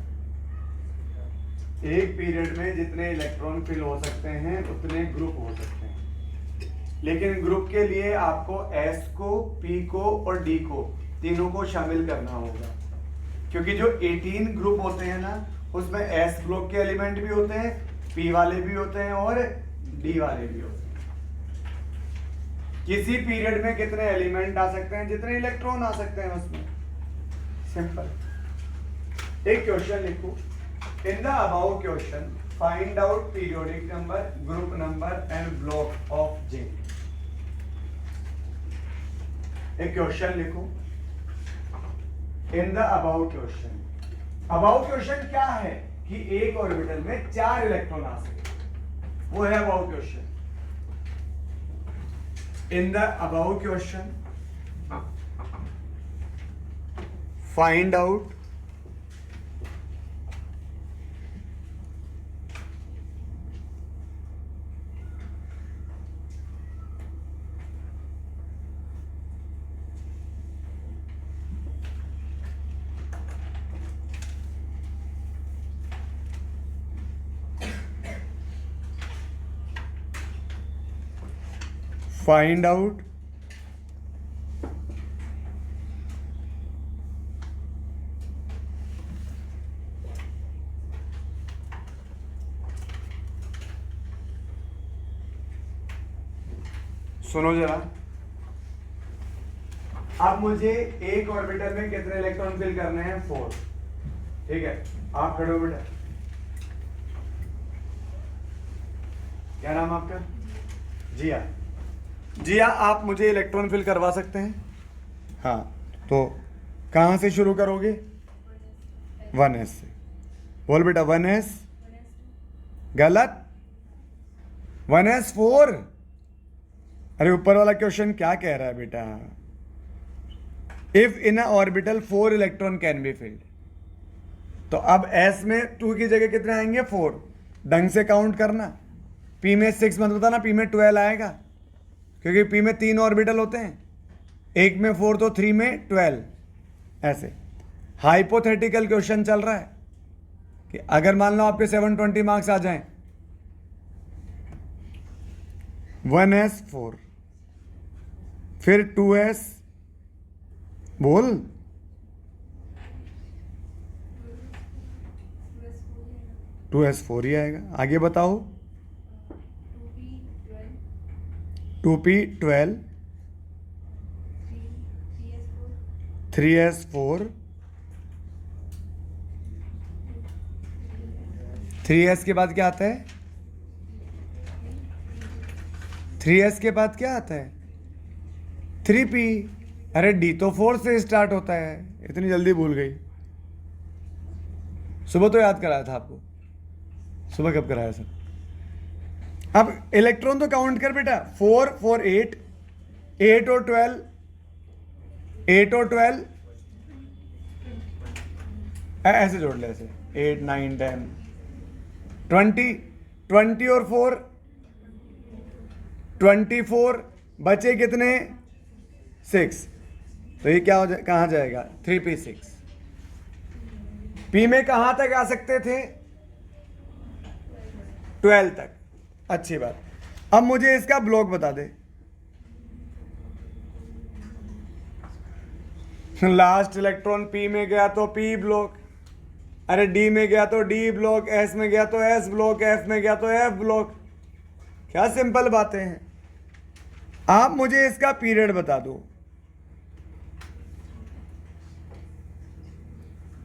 एक पीरियड में जितने इलेक्ट्रॉन फिल हो सकते हैं उतने ग्रुप हो सकते हैं, लेकिन ग्रुप के लिए आपको S को, P को और D को तीनों को शामिल करना होगा, क्योंकि जो 18 ग्रुप होते हैं ना, उसमें S ब्लॉक के एलिमेंट भी होते हैं, P वाले भी होते हैं और D वाले भी होते हैं। किसी पीरियड में कितने एलिमेंट आ सकते हैं? जितने इलेक्ट्रॉन आ सकते हैं उसमें। सिंपल। एक क्वेश्चन लिखो, in the about question find out periodic number, group number and block of J। एक क्वेश्चन लिखो, in the about question. About question क्या है कि एक ऑर्बिटल में 4 इलेक्ट्रॉन आ सकते, वो है about question. In the about question find out find out सुनो जरा, अब मुझे एक ऑर्बिटल में कितने इलेक्ट्रॉन फिल करने हैं? 4। ठीक है, आप खड़े हो बेटा। क्या नाम आपका? जिया। जिया, आप मुझे इलेक्ट्रॉन फिल करवा सकते हैं? हाँ, तो कहां से शुरू करोगे? 1s से। बोल बेटा 1s। गलत, 1s4। अरे ऊपर वाला क्वेश्चन क्या कह रहा है बेटा? If in a orbital 4 electron can be filled, तो अब s में 2 की जगह कितने आएंगे? 4। ढंग से काउंट करना। p में 6 मत बताना, p में 12 आएगा, क्योंकि p में 3 ऑर्बिटल होते हैं, एक में 4 तो 3 में 12। ऐसे हाइपोथेटिकल क्वेश्चन चल रहा है कि अगर मान लो आपके 720 मार्क्स आ जाएं, 1s4 फिर 2s, बोल 2s4 ही आएगा। आगे बताओ। 2p12, 3s4, 3s के बाद क्या आता है? 3s के बाद क्या आता है? 3p। अरे d तो 4 से स्टार्ट होता है, इतनी जल्दी भूल गई? सुबह तो याद कराया था आपको। सुबह कब कराया सर? अब इलेक्ट्रॉन तो काउंट कर बेटा। 4 4 8, 8 और 12, 8 और 12 ऐसे जोड़ ले, ऐसे 8 9 10 20, 20 और 4 24, बचे कितने? 6। तो ये क्या हो जाए, कहां जाएगा? 3p6। p में कहां तक आ सकते थे? 12 तक। अच्छी बात। अब मुझे इसका ब्लॉक बता दे। लास्ट इलेक्ट्रॉन p में गया तो p ब्लॉक, अरे d में गया तो d ब्लॉक, s में गया तो s ब्लॉक, f में गया तो f ब्लॉक। क्या सिंपल बातें हैं। आप मुझे इसका पीरियड बता दो।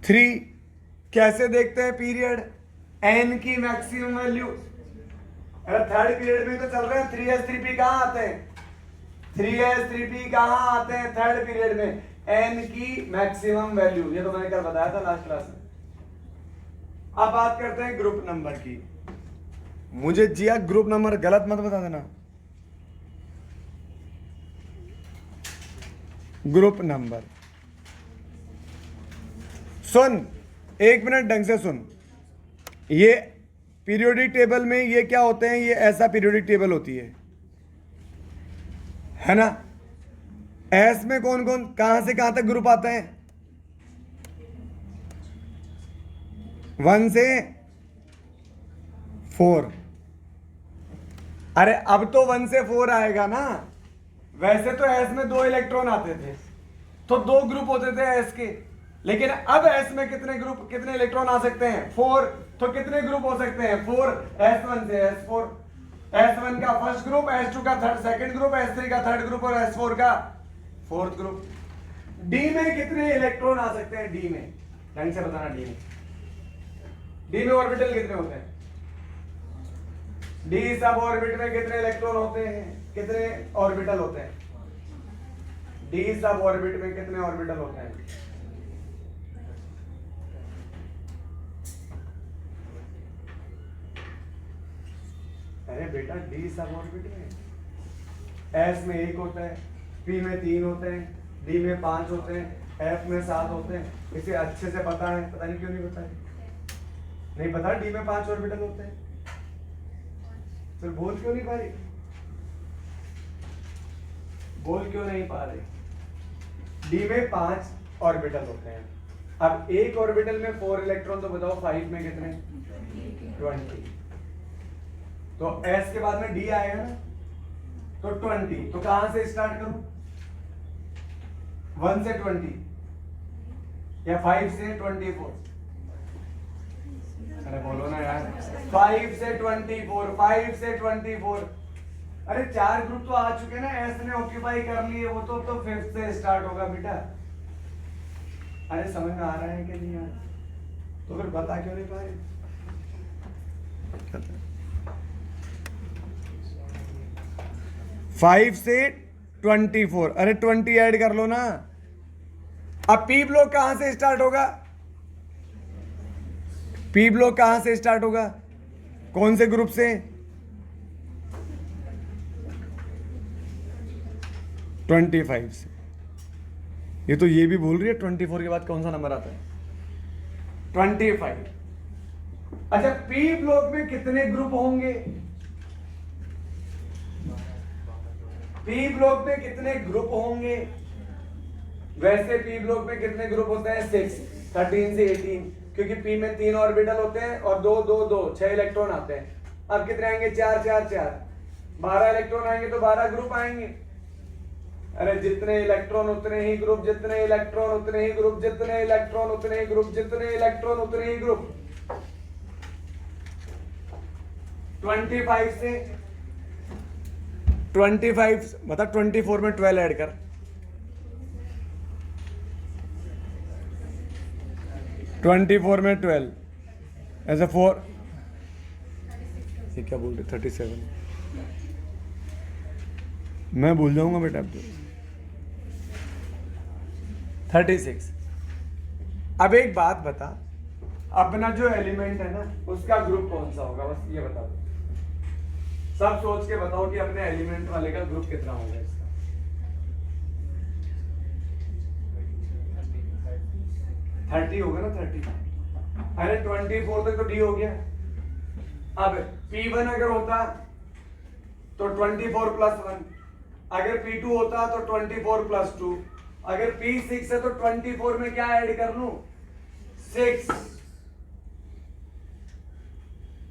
3 कैसे देखते हैं पीरियड? n की मैक्सिमम वैल्यू। अगर थर्ड पीरियड में तो चल रहे हैं, 3s 3p कहां आते हैं? 3s 3p कहां आते हैं थर्ड पीरियड में? n की मैक्सिमम वैल्यू। ये तो मैंने कल बताया था लास्ट क्लास में। अब बात करते हैं ग्रुप नंबर की। मुझे जिया ग्रुप नंबर गलत मत बता देना। ग्रुप नंबर सुन, 1 मिनट ढंग से सुन। ये पीरियोडिक टेबल में ये क्या होते हैं? ये ऐसा पीरियोडिक टेबल होती है ना? एस में कौन कौन कहां से कहां तक ग्रुप आता है? 1 से 4। अरे अब तो 1 से 4 आएगा ना। वैसे तो एस में 2 इलेक्ट्रॉन आते थे, तो 2 ग्रुप होते थे एस के, लेकिन अब एस में कितने इलेक्ट्रॉन आ सकते हैं? 4। तो कितने ग्रुप हो सकते हैं? 4। s1 से s4, s1 का फर्स्ट ग्रुप, s2 का सेकंड ग्रुप, s3 का थर्ड ग्रुप और s4 का फोर्थ ग्रुप। d में कितने इलेक्ट्रॉन आ सकते हैं? d में ढंग से बताना। d में ऑर्बिटल कितने होते हैं? d सब ऑर्बिट में कितने इलेक्ट्रॉन होते हैं? कितने ऑर्बिटल होते हैं? d सब ऑर्बिट में कितने ऑर्बिटल होते हैं? अरे बेटा d सब ऑर्बिट में s में 1 होता है, p में 3 होते हैं, d में 5 होते हैं, f में 7 होते हैं। इसे अच्छे से पता है, पता नहीं क्यों नहीं पता है। नहीं पता d में 5 ऑर्बिटल होते हैं? फिर बोल क्यों नहीं पा रही? बोल क्यों नहीं पा रही? d में 5 ऑर्बिटल होते हैं। अब एक ऑर्बिटल में 4 इलेक्ट्रॉन, तो बताओ 5 में कितने? 20। तो s के बाद में d आएगा ना, तो 20, तो कहां से स्टार्ट करूं? 1 से 20 या 5 से 24? अरे बोलो ना यार, 5 से 24, 5 से 24। अरे 4 ग्रुप तो आ चुके ना, एस ने ऑक्यूपाई कर लिए, वो तो 5th से स्टार्ट होगा बेटा। अरे समझ में आ रहा है कि नहीं यार? तो फिर बता क्यों नहीं पा रहे? 5 से 24, अरे 20 ऐड कर लो ना। अब पी ब्लॉक कहां से स्टार्ट होगा? पी ब्लॉक कहां से स्टार्ट होगा? कौन से ग्रुप से? 25 से। ये तो ये भी बोल रही है 24 के बाद कौन सा नंबर आता है? 25। अच्छा, पी ब्लॉक में कितने ग्रुप होंगे? पी ब्लॉक में कितने ग्रुप होंगे? वैसे पी ब्लॉक में कितने ग्रुप होते हैं? 6, 13 से 18, क्योंकि पी में 3 ऑर्बिटल होते हैं और 2 2 2 6 इलेक्ट्रॉन आते हैं। अब कितने आएंगे? 4 4 4, 12 इलेक्ट्रॉन आएंगे तो 12 ग्रुप आएंगे। अरे जितने इलेक्ट्रॉन उतने ही ग्रुप, जितने इलेक्ट्रॉन उतने ही ग्रुप, जितने इलेक्ट्रॉन उतने ही ग्रुप, जितने इलेक्ट्रॉन उतने ही ग्रुप। 25 से 25 बता, 24 में 12 ऐड कर। 24 में 12 ऐसे 4, ये क्या बोल रहे? 37 मैं भूल जाऊंगा बेटा अब तो। 36। अब एक बात बता, अपना जो एलिमेंट है ना उसका ग्रुप कौन सा होगा? बस ये बता दो, सब सोच के बताओ कि अपने एलिमेंट वाले का ग्रुप कितना होगा इसका। 30 होगा ना, 30। अरे 24 तक तो डी हो गया। अब P1 अगर होता तो 24 + 1, अगर P2 होता तो 24 + 2, अगर P6 है तो 24 में क्या ऐड कर लूं? 6।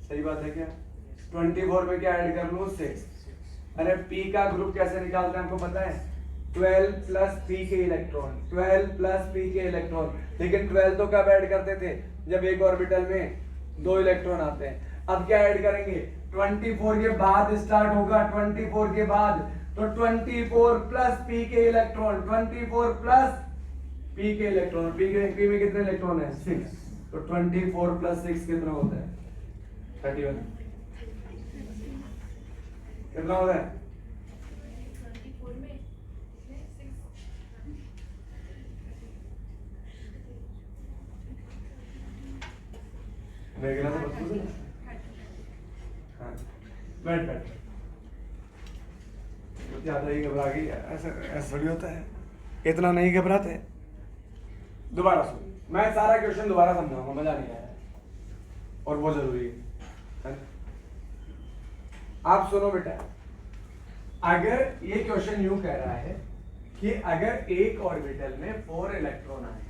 सही बात है क्या? 24 में क्या ऐड कर लूं? 6। अरे P का ग्रुप कैसे निकालते हैं हमको पता है? 12 + P के इलेक्ट्रॉन, 12 + P के इलेक्ट्रॉन। लेकिन 12 तो कब ऐड करते थे? जब एक ऑर्बिटल में 2 इलेक्ट्रॉन आते हैं। अब क्या ऐड करेंगे? 24 के बाद स्टार्ट होगा, 24 के बाद, तो 24 + P के इलेक्ट्रॉन, 24 + P के इलेक्ट्रॉन। P में कितने इलेक्ट्रॉन है? 6। तो 24 + 6 कितना होता है? 31। कितना होता है? मेरे तो बता दो। हाँ, बैठ। ज्यादा ही घबरा गई, ऐसा थोड़ी होता है, इतना नहीं घबराते। दोबारा सुन, मैं सारा क्वेश्चन दोबारा समझाऊंगा, मजा नहीं आया और वो जरूरी है। आप सुनो बेटा, अगर ये क्वेश्चन यूं कह रहा है कि अगर एक ऑर्बिटल में 4 इलेक्ट्रॉन आए,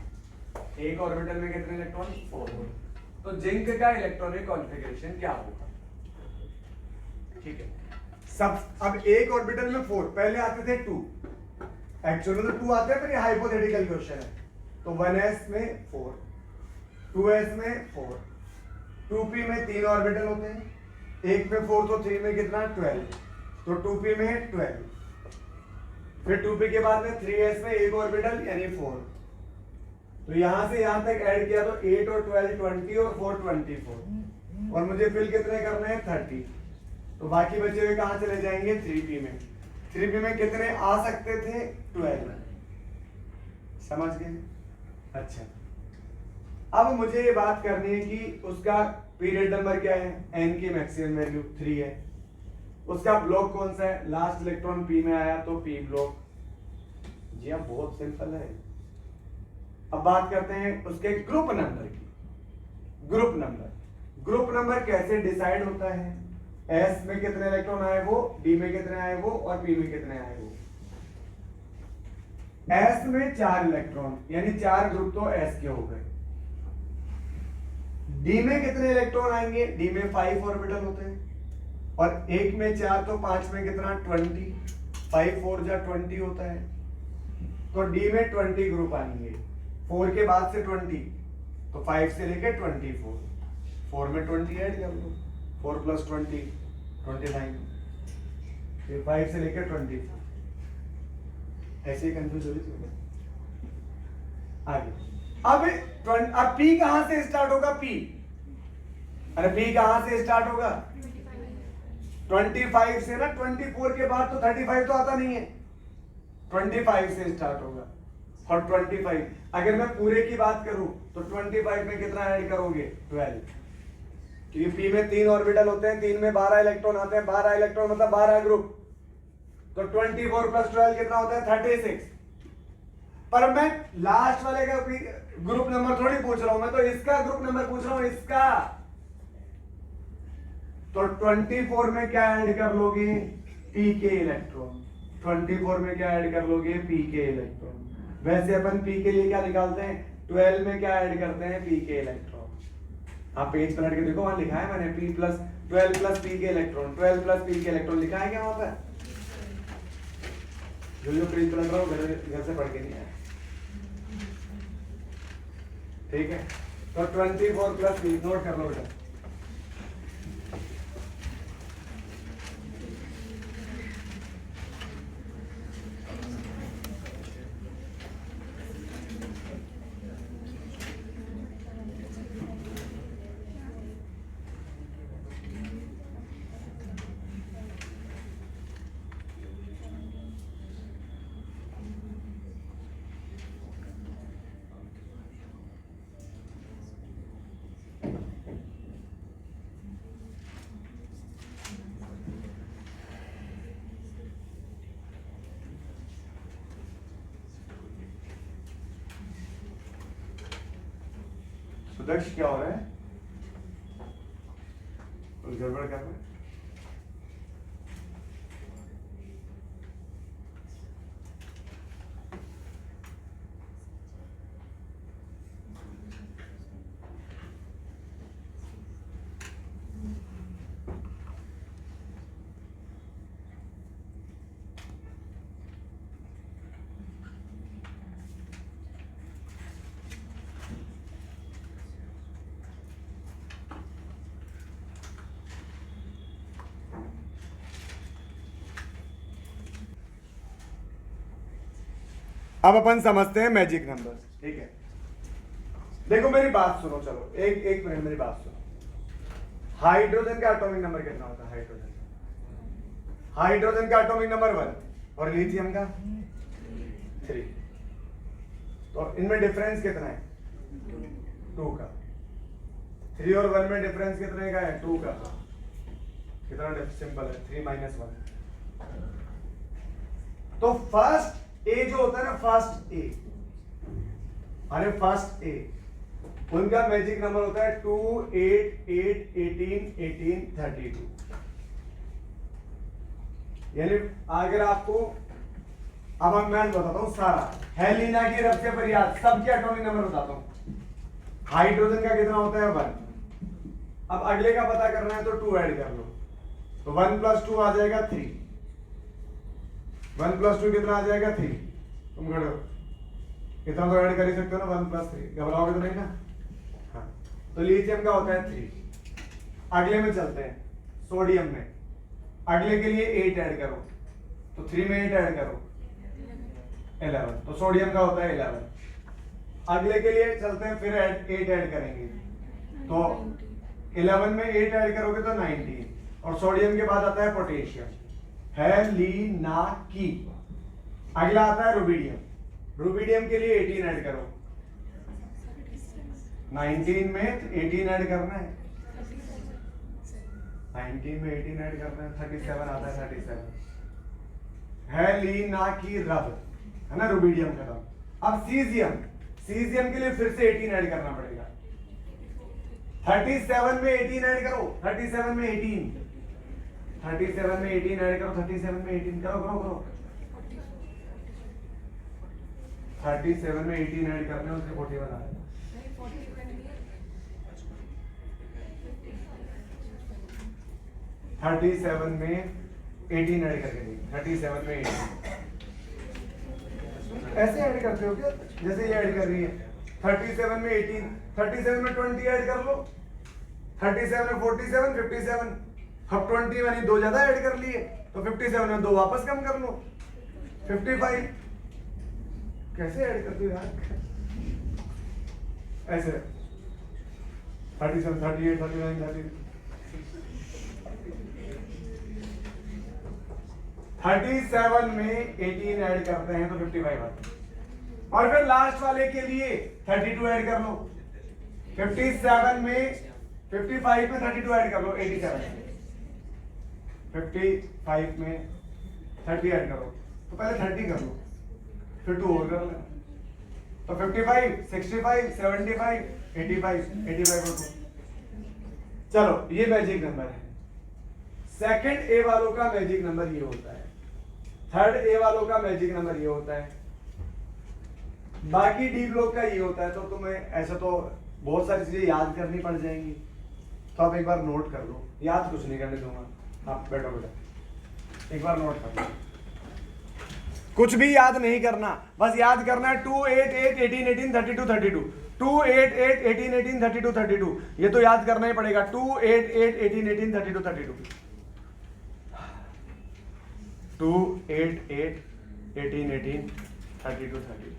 एक ऑर्बिटल में कितने इलेक्ट्रॉन? 4, तो जिंक का इलेक्ट्रॉनिक कॉन्फ़िगरेशन क्या होगा? ठीक है, सब अब एक ऑर्बिटल में 4, पहले आते थे 2, एक्चुअली तो 2 आते हैं, पर ये हाइपोथेटिकल क्वेश्चन है। तो 1s में 4, 2s में 4, 2p में 3 ऑर्बिटल होते हैं, एक में 4 तो 3 में कितना? 12, तो 2p में 12, फिर 2p के बाद में 3s में एक ऑर्बिटल यानी 4, तो यहां से यहां तक ऐड किया तो 8 और 12 20 और 4 24, और मुझे फिल कितने करने हैं? 30, तो बाकी बचे हुए कहां चले जाएंगे? 3p में। 3p में कितने आ सकते थे? 12। समझ गए? अच्छा, अब मुझे ये बात करनी है कि उसका पीरियड नंबर क्या है? n की मैक्सिमम वैल्यू 3 है। उसका ब्लॉक कौन सा है? लास्ट इलेक्ट्रॉन p में आया तो p ब्लॉक। जी हाँ, बहुत सिंपल है। अब बात करते हैं उसके ग्रुप नंबर की। ग्रुप नंबर कैसे डिसाइड होता है? S में कितने इलेक्ट्रॉन आए वो, D में कितने आए वो, और P में कितने आए वो। S में 4 इलेक्ट्रॉन, यानी 4 ग्रुप तो S के हो गए। D में कितने इलेक्ट्रॉन आएंगे? D में 5 ऑर्बिटल होते हैं, और 1 में 4 तो 5 में कितना 20, 5 4 जा 20 होता है। तो डी में 20 ग्रुप आएंगे, 4 के बाद से 20, तो 5 से लेके 24, 4 में 20 ऐड कर लो, 4 + 20 29, फिर 5 से लेके 24, ऐसे ही कंफ्यूज हो रही। आगे अब P कहां से स्टार्ट होगा? P, अरे P कहां से स्टार्ट होगा? 25 से ना, 24 के बाद तो 35 तो आता नहीं है, 25 से स्टार्ट होगा। और 25 अगर मैं पूरे की बात करूं तो 25 में कितना ऐड करोगे? 12, क्योंकि P में 3 ऑर्बिटल होते हैं, 3 में 12 इलेक्ट्रॉन आते हैं, 12 इलेक्ट्रॉन मतलब 12 ग्रुप, तो 24 + 12 कितना होता है? 36। पर मैं लास्ट वाले का ग्रुप नंबर थोड़ी पूछ रहा हूं, मैं तो इसका ग्रुप नंबर पूछ रहा हूं, इसका। तो 24 में क्या ऐड कर लोगे? P के इलेक्ट्रॉन। 24 में क्या ऐड कर लोगे? P के इलेक्ट्रॉन। वैसे अपन P के लिए क्या निकालते हैं? 12 में क्या ऐड करते हैं? P के इलेक्ट्रॉन। आप पेज पलट के देखो, वहां लिखा है मैंने P + 12 + P के इलेक्ट्रॉन, 12 + P के इलेक्ट्रॉन लिखा है क्या वहां पर? जो पेज पलट रहा हूं घर से पढ़ के नहीं आया, ठीक है? तो 24 + P नोट कर लो बेटा। सुदर्श क्या हो रहा है? कुछ गड़बड़ कर रहा है? अब अपन समझते हैं मैजिक नंबर, ठीक है? देखो मेरी बात सुनो, चलो एक मिनट मेरी बात सुनो। हाइड्रोजन का एटॉमिक नंबर कितना होता है? हाइड्रोजन का एटॉमिक नंबर 1 और लिथियम का 3। तो इनमें डिफरेंस कितना है? 2 का। 3 और 1 में डिफरेंस कितने का है? 2 का। कितना सिंपल है, 3 - 1। तो फर्स्ट ए जो होता है ना, फर्स्ट ए, अरे फर्स्ट ए, उनका मैजिक नंबर होता है 2 8 8 18 18 32। यानी अगर आपको, अब मैं बताता हूं सारा, हेलिना की रब से फरियाद, सबके एटॉमिक नंबर बताता हूं। हाइड्रोजन का कितना होता है? 1। अब अगले का पता करना है तो 2 ऐड कर लो, तो 1 + 2 आ जाएगा 3। 1 + 2 कितना आ जाएगा? 3। तुम खड़े हो, इतना तो ऐड कर ही सकते हो ना, 1 + 3, घबराओगे तो नहीं ना? हाँ, तो लिथियम का होता है 3। अगले में चलते हैं, सोडियम में। अगले के लिए 8 ऐड करो, तो 3 में 8 ऐड करो 11, तो सोडियम का होता है 11। अगले के लिए चलते हैं, फिर 8 ऐड करेंगे, तो 11 में 8 ऐड करोगे तो 19, और सोडियम के बाद आता है पोटेशियम, हेलिना की। अगला आता है रुबिडियम। रुबिडियम के लिए 18 ऐड करो, 19 में 18 ऐड करना है, 19 में 18 ऐड करना है, 37 आता है, 37 हेलिना की रब, है ना, रुबिडियम का रब। अब सीजियम, सीजियम के लिए फिर से 18 ऐड करना पड़ेगा, 37 में 18 ऐड करो, 37 में 18, 37 में 18 ऐड करो, 37 में 18 करो करो करो, 37 में 18 ऐड करने उससे 41 आ जाएगा। 37 में 18 ऐड करके देंगे। 37 में 18 ऐसे ऐड करते हो क्या, जैसे ये ऐड कर रही है। 37 में 18, 37 में 20 ऐड कर लो। 37 में 47, 57। अब 20 यानी 2 ज्यादा ऐड कर लिए, तो 57 में 2 वापस कम कर लो, 55। कैसे ऐड करते हो यार, ऐसे 37, 38, 39, 30। 37 में 18 ऐड करते हैं तो 55 आता है। और फिर लास्ट वाले के लिए 32 ऐड कर लो। 57 में 55 में 32 ऐड कर लो, 87। 55 में 30 ऐड करो, तो पहले 30 कर लो, फिर 2 और कर लो, तो 55, 65, 75, 85, 85 और 2। चलो ये मैजिक नंबर है। सेकंड ए वालों का मैजिक नंबर ये होता है, थर्ड ए वालों का मैजिक नंबर ये होता है, बाकी डी ब्लॉक का ये होता है। तो तुम्हें ऐसे तो बहुत सारी चीजें याद करनी पड़ जाएंगी, तो आप एक बार नोट कर लो। याद कुछ नहीं करने दूंगा, हाँ बैठो बेटा, एक बार नोट कर लो। कुछ भी याद नहीं करना, बस याद करना है 2, 8, 8, 18, 18, 32, 32। 2, 8, 8, 18, 18, 32, 32। ये तो याद करना ही पड़ेगा। 2, 8, 8, 18, 18, 32, 32। 2, 8, 8, 18, 18, 32, 32।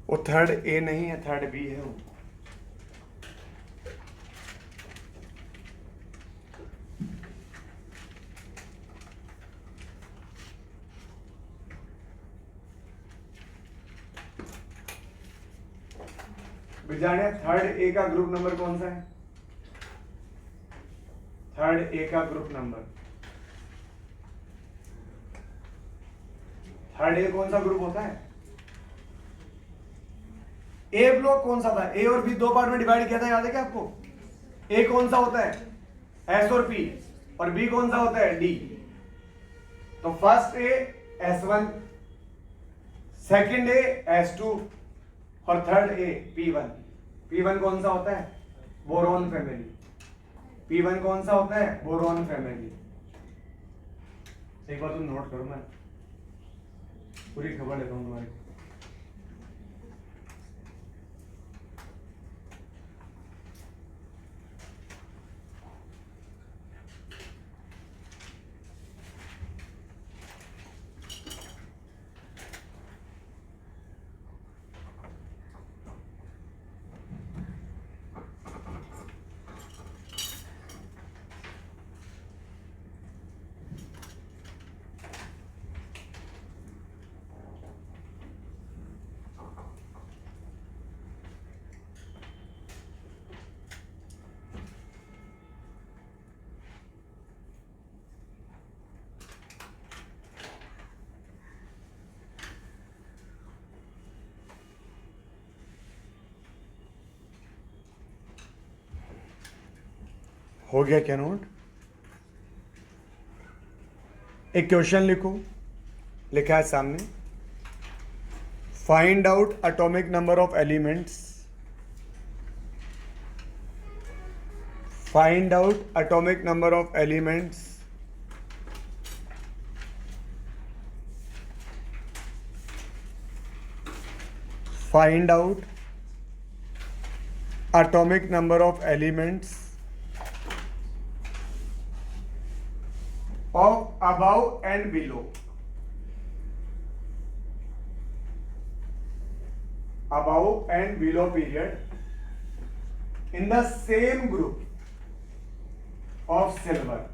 वो थर्ड ए नहीं है, थर्ड बी है वो। जाने थर्ड ए का ग्रुप नंबर कौन सा है? थर्ड ए का ग्रुप नंबर, थर्ड ए कौन सा ग्रुप होता है? ए ब्लॉक कौन सा था? ए और बी दो पार्ट में डिवाइड किया था, याद है क्या आपको? ए कौन सा होता है? एस और पी, और बी कौन सा होता है? डी। तो first A S1, second A S2 और थर्ड ए P1। P1 कौन सा होता है? Boron family. P1 कौन सा होता है? Boron family. एक बार तुम नोट करो, मैं पूरी खबर लेता हूं तुम्हारी। हो गया क्या नोट? एक क्वेश्चन लिखो, लिखा है सामने, find out atomic number of elements, Find out atomic number of elements find out atomic number of elements of above and below. Above and below period in the same group of silver.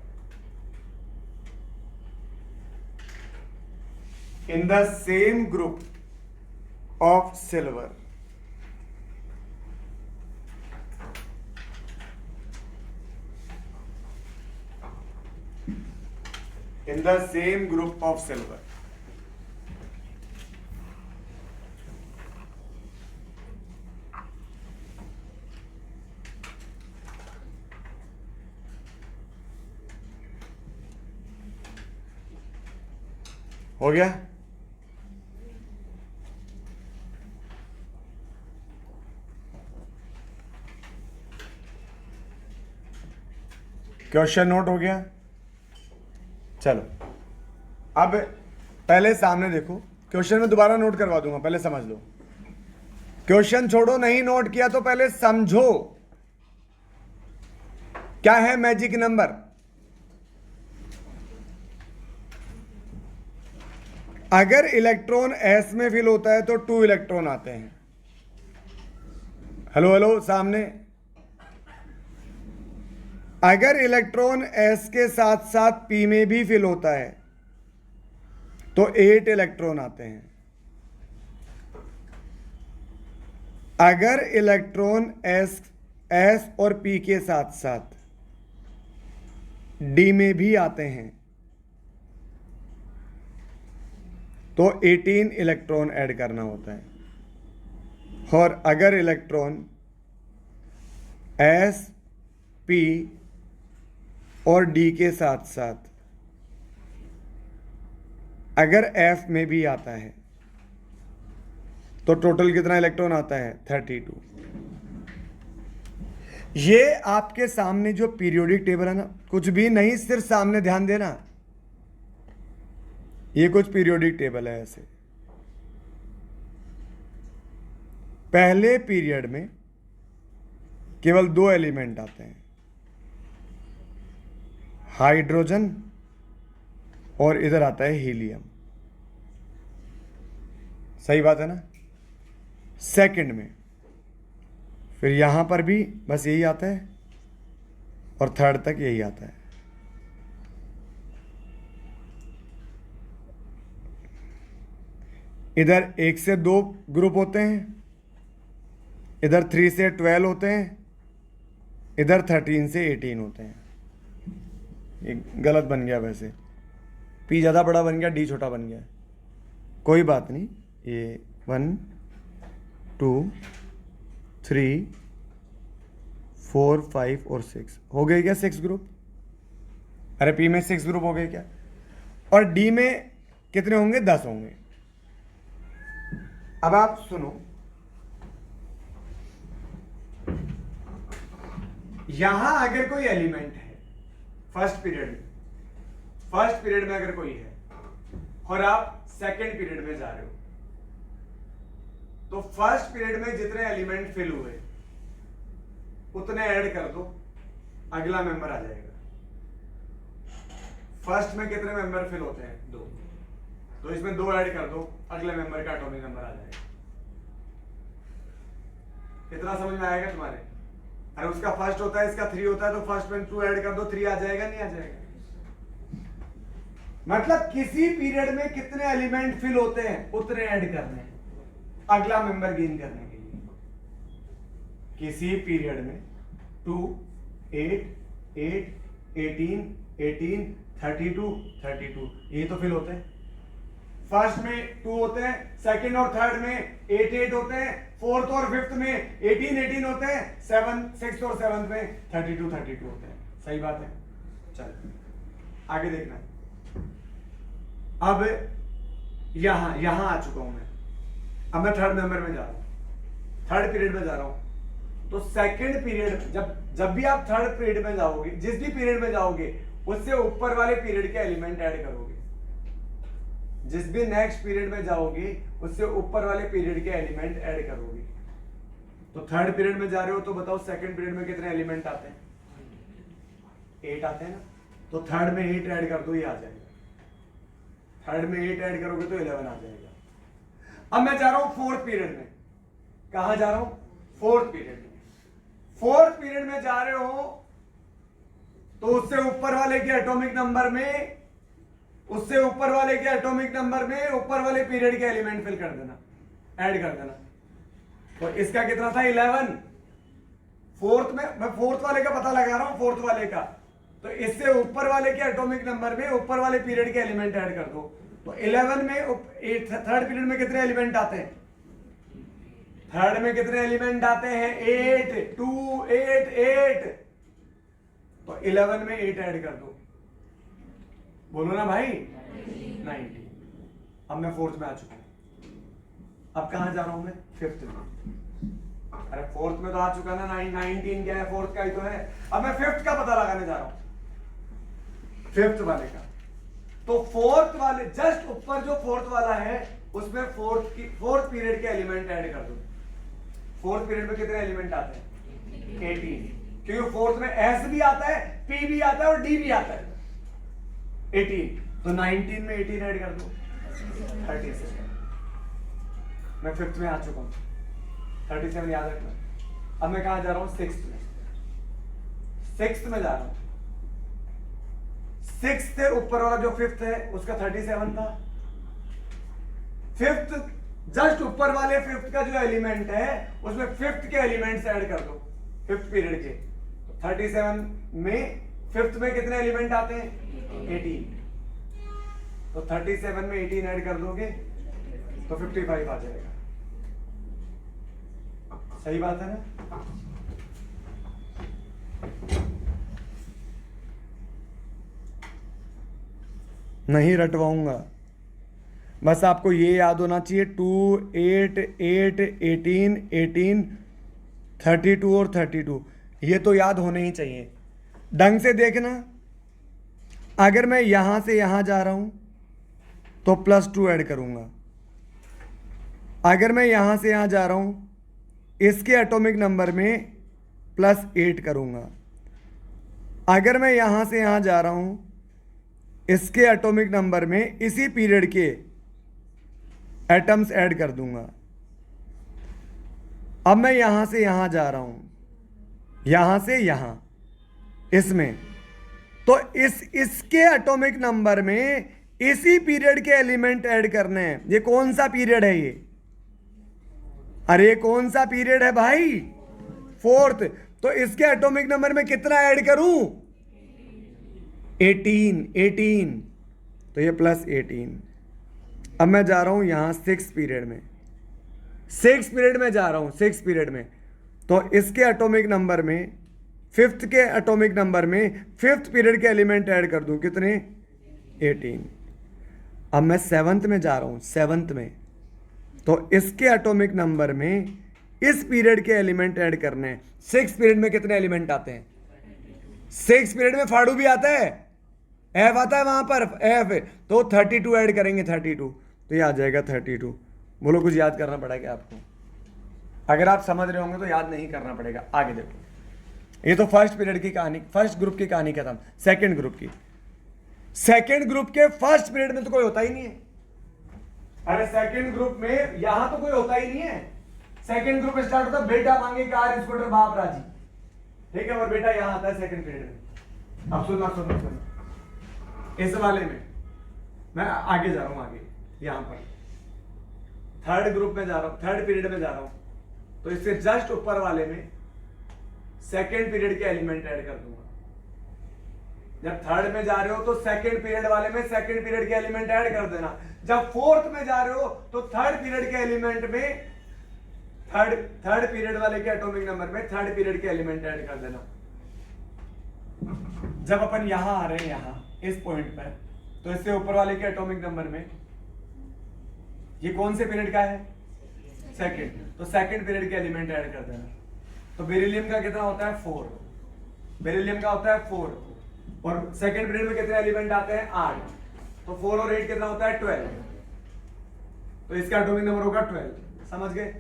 In the same group of silver. In the same group of silver. हो गया? Question note हो गया? चलो अब पहले सामने देखो, question में दोबारा नोट करवा दूंगा, पहले समझ लो। क्वेश्चन छोड़ो, नहीं नोट किया तो पहले समझो क्या है मैजिक नंबर। अगर इलेक्ट्रॉन एस में फिल होता है तो 2 इलेक्ट्रॉन आते हैं। हेलो हेलो सामने। अगर इलेक्ट्रॉन एस के साथ साथ पी में भी फिल होता है तो 8 इलेक्ट्रॉन आते हैं। अगर इलेक्ट्रॉन एस और पी के साथ साथ डी में भी आते हैं तो 18 इलेक्ट्रॉन ऐड करना होता है। और अगर इलेक्ट्रॉन एस, पी और डी के साथ साथ अगर एफ में भी आता है तो टोटल कितना इलेक्ट्रॉन आता है? 32। ये आपके सामने जो पीरियोडिक टेबल है ना, कुछ भी नहीं, सिर्फ सामने ध्यान देना, ये कुछ पीरियोडिक टेबल है ऐसे। पहले पीरियड में केवल 2 एलिमेंट आते हैं, हाइड्रोजन और इधर आता है हीलियम। सही बात है ना? सेकंड में फिर यहां पर भी बस यही आता है और थर्ड तक यही आता है। इधर 1 से 2 ग्रुप होते हैं, इधर 3 से 12 होते हैं, इधर 13 से 18 होते हैं। ये गलत बन गया वैसे, पी ज़्यादा बड़ा बन गया, डी छोटा बन गया, कोई बात नहीं। ये 1 2 3 4 5 और 6 हो गए क्या? 6 ग्रुप। अरे पी में 6 ग्रुप हो गए क्या? और डी में कितने होंगे? 10 होंगे। अब आप सुनो, यहां अगर कोई एलिमेंट है फर्स्ट पीरियड में अगर कोई है और आप सेकंड पीरियड में जा रहे हो तो फर्स्ट पीरियड में जितने एलिमेंट फिल हुए उतने ऐड कर दो, अगला मेंबर आ जाएगा। फर्स्ट में कितने मेंबर फिल होते हैं? 2, तो इसमें 2 ऐड कर दो, अगले मेंबर का एटॉमिक नंबर आ जाएगा। कितना समझ में आएगा तुम्हारे? अरे उसका फर्स्ट होता है, इसका 3 होता है, तो फर्स्ट में 2 ऐड कर दो, 3 आ जाएगा नहीं आ जाएगा? मतलब किसी पीरियड में कितने एलिमेंट फिल होते हैं उतने ऐड करने हैं अगला मेंबर गेन करने के लिए। किसी पीरियड में 2 8 8 18 18 32 32 ये तो फिल होते हैं। फर्स्ट में 2 होते हैं, सेकंड और थर्ड में 8 8 होते हैं, फोर्थ और फिफ्थ में 18 18 होते हैं, सिक्स्थ और सेवंथ में 32 32 होते हैं। सही बात है? चल आगे देखना। अब यहां आ चुका हूं मैं, अब मैं थर्ड मेंबर में जा रहा हूं, थर्ड पीरियड में जा रहा हूं। तो सेकंड पीरियड जब भी आप थर्ड पीरियड में जाओगे, जिस भी पीरियड में जाओगे उससे ऊपर वाले पीरियड के एलिमेंट ऐड करोगे। जिस भी नेक्स्ट पीरियड में जाओगे उससे ऊपर वाले पीरियड के एलिमेंट ऐड करोगे। तो थर्ड पीरियड में जा रहे हो तो बताओ सेकंड पीरियड में कितने एलिमेंट आते हैं? 8 आते हैं ना। तो थर्ड में 8 ऐड कर दो, ये आ जाएगा। थर्ड में 8 ऐड करोगे तो 11 आ जाएगा। अब मैं जा रहा हूं फोर्थ पीरियड में। कहां जा रहा हूं? फोर्थ पीरियड में। फोर्थ पीरियड में जा रहे हो तो उससे ऊपर वाले के एटॉमिक नंबर में, उससे ऊपर वाले के एटॉमिक नंबर में ऊपर वाले पीरियड के एलिमेंट फिल कर देना, ऐड कर देना। तो इसका कितना था? 11। फोर्थ में मैं फोर्थ वाले का पता लगा रहा हूं, फोर्थ वाले का। तो इससे ऊपर वाले के एटॉमिक नंबर में ऊपर वाले पीरियड के एलिमेंट ऐड कर दो। तो 11 में थर्ड पीरियड में कितने एलिमेंट आते हैं? थर्ड में कितने एलिमेंट आते हैं? 8 2 8 8। तो 11 में 8 ऐड कर दो। बोलो ना भाई, 90। अब मैं फोर्थ में आ चुका हूं। अब कहां जा रहा हूं मैं? फिफ्थ में। अरे फोर्थ में तो आ चुका ना, 19 क्या है? फोर्थ का ही तो है। अब मैं फिफ्थ का पता लगाने जा रहा हूं, फिफ्थ वाले का। तो फोर्थ वाले जस्ट ऊपर जो फोर्थ वाला है उसमें फोर्थ पीरियड के एलिमेंट ऐड कर दो। फोर्थ पीरियड में कितने एलिमेंट आते हैं? 18। क्योंकि फोर्थ में एस भी आता है, पी भी आता है और डी भी आता है। 18। तो 19 में 18 ऐड कर दो, 37। मैं फिफ्थ में आ चुका हूं, 37 याद रखना। अब मैं कहां जा रहा हूं? सिक्स्थ में। सिक्स्थ में जा रहा हूं। सिक्स्थ से ऊपर वाला जो फिफ्थ है उसका 37 था। फिफ्थ जस्ट ऊपर वाले फिफ्थ का जो एलिमेंट है उसमें फिफ्थ के एलिमेंट्स ऐड कर दो, फिफ्थ पीरियड के। 37 में फिफ्थ में कितने एलिमेंट आते हैं? 18। तो 37 में 18 ऐड कर दोगे तो 55 आ जाएगा। सही बात है ना? नहीं रटवाऊंगा, बस आपको ये याद होना चाहिए 2 8 8 18 18 32 और 32, ये तो याद होने ही चाहिए। ढंग से देखना, अगर मैं यहां से यहां जा रहा हूं तो +2 ऐड करूंगा। अगर मैं यहां से यहां जा रहा हूं इसके एटॉमिक नंबर में +8 करूंगा। अगर मैं यहां से यहां जा रहा हूं इसके एटॉमिक नंबर में इसी पीरियड के एटम्स ऐड कर दूंगा। अब मैं यहां से यहां जा रहा हूं, यहां से यहां, इसमें तो इसके एटॉमिक नंबर में इसी पीरियड के एलिमेंट ऐड करने हैं। ये कौन सा पीरियड है ये? अरे कौन सा पीरियड है भाई? फोर्थ। तो इसके एटॉमिक नंबर में कितना ऐड करूं? 18। तो ये +18। अब मैं जा रहा हूं यहां 6 पीरियड में। 6 पीरियड में जा रहा हूं, 6 पीरियड में। तो इसके एटॉमिक नंबर में, फिफ्थ के एटॉमिक नंबर में फिफ्थ पीरियड के एलिमेंट ऐड कर दूं। कितने? 18। अब मैं 7th में जा रहा हूं, 7th में। तो इसके एटॉमिक नंबर में इस पीरियड के एलिमेंट ऐड करने हैं। 6 पीरियड में कितने एलिमेंट आते हैं? 6 पीरियड में फाड़ू भी आता है, एफ आता है वहां पर, एफ। तो 32 ऐड करेंगे, 32। तो ये आ जाएगा 32। बोलो कुछ याद करना पड़ेगा आपको। अगर आप समझ रहे होंगे तो याद नहीं करना पड़ेगा। आगे देखो, ये तो फर्स्ट पीरियड की कहानी, फर्स्ट ग्रुप की कहानी खत्म। सेकंड ग्रुप की, सेकंड ग्रुप के फर्स्ट पीरियड में तो कोई होता ही नहीं है। अरे सेकंड ग्रुप में यहां तो कोई होता ही नहीं है। सेकंड ग्रुप स्टार्ट होता है, बेटा मांगे कार स्कूटर बाप राजी, ठीक है, और बेटा यहां आता है सेकंड पीरियड में। अब सुनना, इस वाले में मैं आगे जा रहा हूं, आगे यहां पर थर्ड ग्रुप में जा रहा हूं, थर्ड पीरियड में जा रहा हूं। तो इससे जस्ट ऊपर वाले में सेकंड पीरियड के एलिमेंट ऐड कर दूंगा। जब थर्ड में जा रहे हो तो सेकंड पीरियड वाले में सेकंड पीरियड के एलिमेंट ऐड कर देना। जब फोर्थ में जा रहे हो तो थर्ड पीरियड के एलिमेंट में थर्ड पीरियड वाले के एटॉमिक नंबर में थर्ड पीरियड के एलिमेंट ऐड कर देना। जब अपन यहां आ रहे हैं, यहां इस पॉइंट पर, तो इससे ऊपर वाले के एटॉमिक नंबर में ये कौन से पीरियड का है? सेकंड। तो सेकंड पीरियड के एलिमेंट ऐड कर देना। तो बेरिलियम का कितना होता है 4, बेरिलियम का होता है 4, और सेकंड पीरियड में कितने एलिमेंट आते हैं 8, तो 4 और 8 कितना होता है 12, तो इसका एटॉमिक नंबर होगा 12। समझ गए,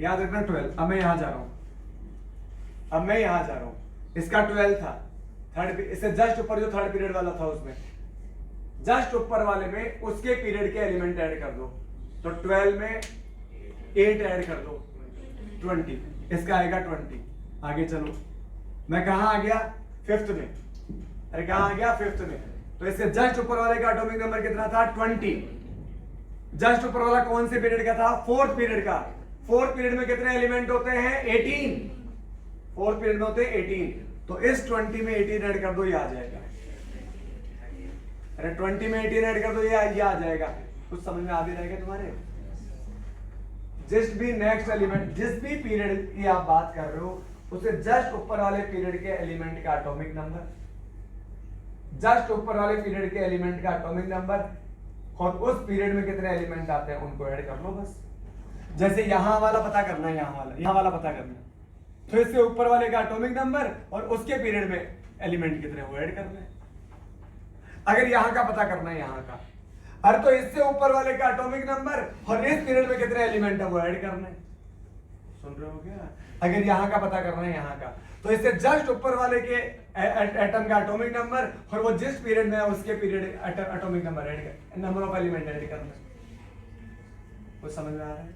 याद रखना 12। अब मैं यहां जा रहा हूं, इसका 12 था थर्ड, इससे जस्ट ऊपर जो थर्ड पीरियड वाला था उसमें जस्ट ऊपर वाले में उसके पीरियड के एलिमेंट ऐड कर दो, तो 12 में 8 ऐड कर दो 20, इसका आएगा 20। आगे चलो, मैं कहां आ गया 5th में, अरे कहां आ गया 5th में, तो इससे जस्ट ऊपर वाले का एटॉमिक नंबर कितना था 20। जस्ट ऊपर वाला कौन से पीरियड का था 4th पीरियड का। 4th पीरियड में कितने एलिमेंट होते हैं 18, 4th पीरियड में होते हैं 18, तो इस 20 में 18 ऐड कर दो, ये आ जाएगा। अरे 20 में 18 ऐड कर दो, ये आ जाएगा। कुछ समझ में आ भी रहेगा तुम्हारे। जिस भी नेक्स्ट एलिमेंट, जिस भी पीरियड की आप बात कर रहे हो उसे जस्ट ऊपर वाले पीरियड के एलिमेंट का एटॉमिक नंबर, जस्ट ऊपर वाले पीरियड के एलिमेंट का एटॉमिक नंबर और उस पीरियड में कितने एलिमेंट आते हैं उनको ऐड कर लो बस। जैसे यहां वाला पता करना है, यहां वाला पता करना है, तो इससे ऊपर वाले का एटॉमिक नंबर और उसके पीरियड में एलिमेंट कितने वो ऐड करना है। अगर यहां का पता करना है, यहां का, अरे तो इससे ऊपर वाले का एटॉमिक नंबर और इस पीरियड में कितने एलिमेंट है वो ऐड करना है। सुन रहे हो क्या? अगर यहां का पता करना है, यहां का, तो इससे जस्ट ऊपर वाले के एटम का एटॉमिक नंबर और वो जिस पीरियड में है उसके पीरियड एटॉमिक नंबर ऐड कर, नंबर ऑफ एलिमेंट ऐड करना है। कुछ समझ में आ रहा है?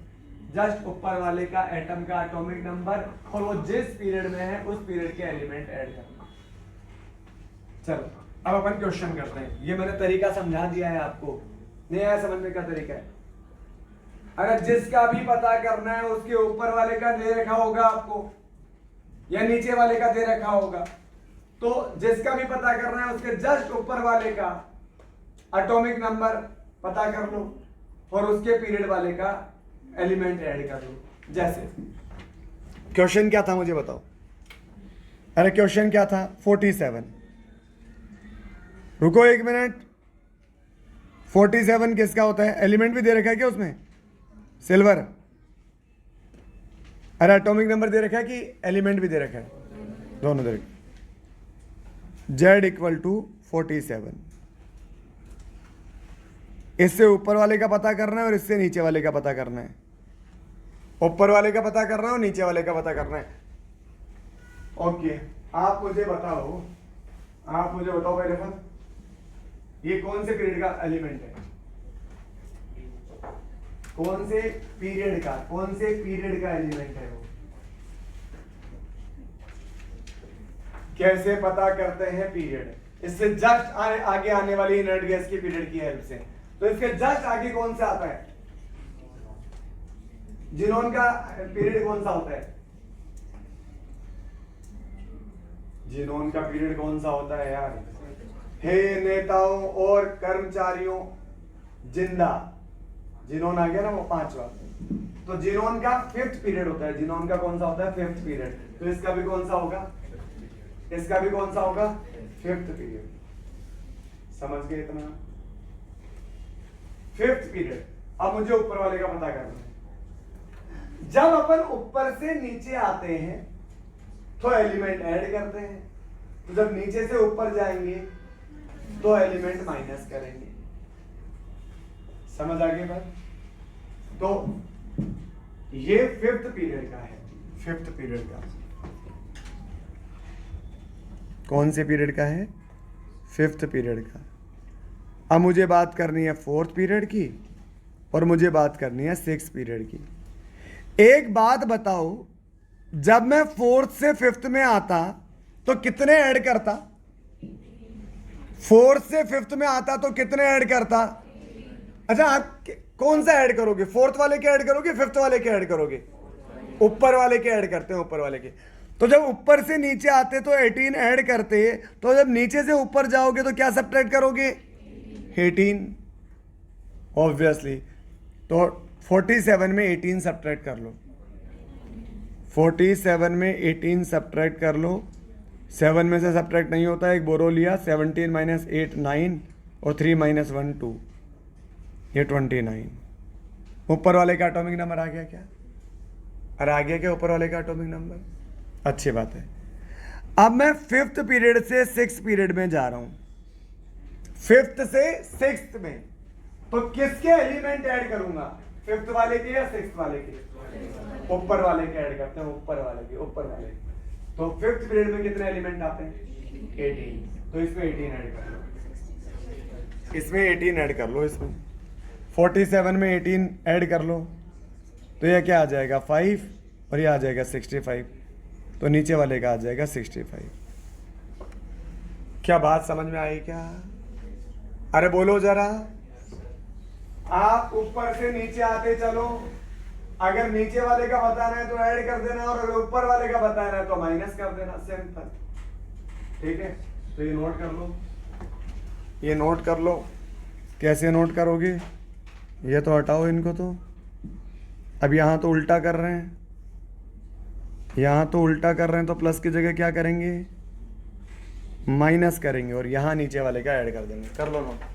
जस्ट ऊपर वाले का एटम का एटॉमिक नंबर और वो जिस पीरियड में है उस पीरियड के एलिमेंट ऐड करना। चलो अब अपन क्वेश्चन करते हैं। ये मैंने तरीका समझा दिया है आपको, नहीं आया समझने का तरीका है। अगर जिसका भी पता करना है उसके ऊपर वाले का दे रखा होगा आपको या नीचे वाले का दे रखा होगा, तो जिसका भी पता करना है उसके जस्ट ऊपर वाले का एटॉमिक नंबर पता कर लो और उसके पीरियड वाले का एलिमेंट ऐड कर लो। जैसे क्वेश्चन क्या था मुझे बताओ। अरे क्वेश्चन क्या था 47, रुको एक मिनट। 47 किसका होता है? एलिमेंट भी दे रखा है क्या उसमें? सिल्वर। अरे एटॉमिक नंबर दे रखा है कि एलिमेंट भी दे रखा है? दोनों दे रखे। Z equal to 47। इससे ऊपर वाले का पता करना है और इससे नीचे वाले का पता करना है। ऊपर वाले का पता करना है और नीचे वाले का पता करना है। ओके, आप मुझे बताओ पहले बात, ये कौन से पीरियड का एलिमेंट है? कौन से पीरियड का एलिमेंट है वो? कैसे पता करते हैं पीरियड? इससे जस्ट आगे आने वाली इनर्ट गैस की पीरियड की हेल्प से। तो इसके जस्ट आगे कौन सा आता है? जिनोन का पीरियड कौन सा होता है? जिनोन का पीरियड कौन सा होता है यार? हे नेताओं और कर्मचारियों जिंदा, जिनोन आ गया ना वो 5वां। तो जिनोन का 5th पीरियड होता है। जिनोन का कौन सा होता है? 5th period. तो इसका भी कौन सा होगा? 5th period. समझ गए इतना? 5th period. अब मुझे ऊपर वाले का पता करना है। जब अपन ऊपर से नीचे आते हैं तो एलिमेंट ऐड करते हैं, तो जब नीचे से ऊपर जाएंगे तो एलिमेंट माइनस करेंगे। समझ आ गई बात? तो ये 5th पीरियड का है। 5th पीरियड का कौन से पीरियड का है? 5th पीरियड का। अब मुझे बात करनी है 4th पीरियड की और मुझे बात करनी है 6th पीरियड की। एक बात बताओ, जब मैं 4th से 5th में आता तो कितने ऐड करता? 4th से 5th में आता तो कितने ऐड करता? अच्छा, आप कौन सा ऐड करोगे? 4th वाले के ऐड करोगे, 5th वाले के ऐड करोगे? ऊपर वाले के ऐड करते हैं, ऊपर वाले के। तो जब ऊपर से नीचे आते तो 18 ऐड करते, तो जब नीचे से ऊपर जाओगे तो क्या सब्ट्रैक्ट करोगे? 18 ऑब्वियसली। तो 47 में 18 सब्ट्रैक्ट कर लो। 47 में 18 सब्ट्रैक्ट कर लो। 7 में से सब्ट्रैक्ट नहीं होता, एक बोरो लिया। 17 माइनस 8 9 और 3 माइनस 1 2, ये 29। ऊपर वाले का एटॉमिक नंबर आ गया क्या? अरे आ गया क्या ऊपर वाले का एटॉमिक नंबर? अच्छी बात है। अब मैं 5th पीरियड से 6th पीरियड में जा रहा हूं, 5th से 6th में, तो किसके एलिमेंट ऐड करूंगा, 5th वाले के या 6th वाले के? ऊपर वाले के ऐड करते हैं, ऊपर वाले के। तो 5th पीरियड में कितने एलिमेंट आते हैं? 18। तो इसमें 18 ऐड कर लो, इसमें 18 ऐड कर लो, इसमें 47 में 18 ऐड कर लो, तो यह क्या आ जाएगा 5, और यह आ जाएगा 65, तो नीचे वाले का आ जाएगा 65। क्या बात समझ में आई क्या? अरे बोलो जरा। आप ऊपर से नीचे आते चलो, अगर नीचे वाले का बताना है तो ऐड कर देना, और अगर ऊपर वाले का बताना है तो माइनस कर देना, सिंपल। ठीक है, तो ये नोट कर लो, ये नोट कर लो। कैसे नोट करोगे? ये तो हटाओ इनको, तो अब यहां तो उल्टा कर रहे हैं, यहां तो उल्टा कर रहे हैं, तो प्लस की जगह क्या करेंगे? माइनस करेंगे, और यहां नीचे वाले का ऐड कर देंगे। कर लो नोट।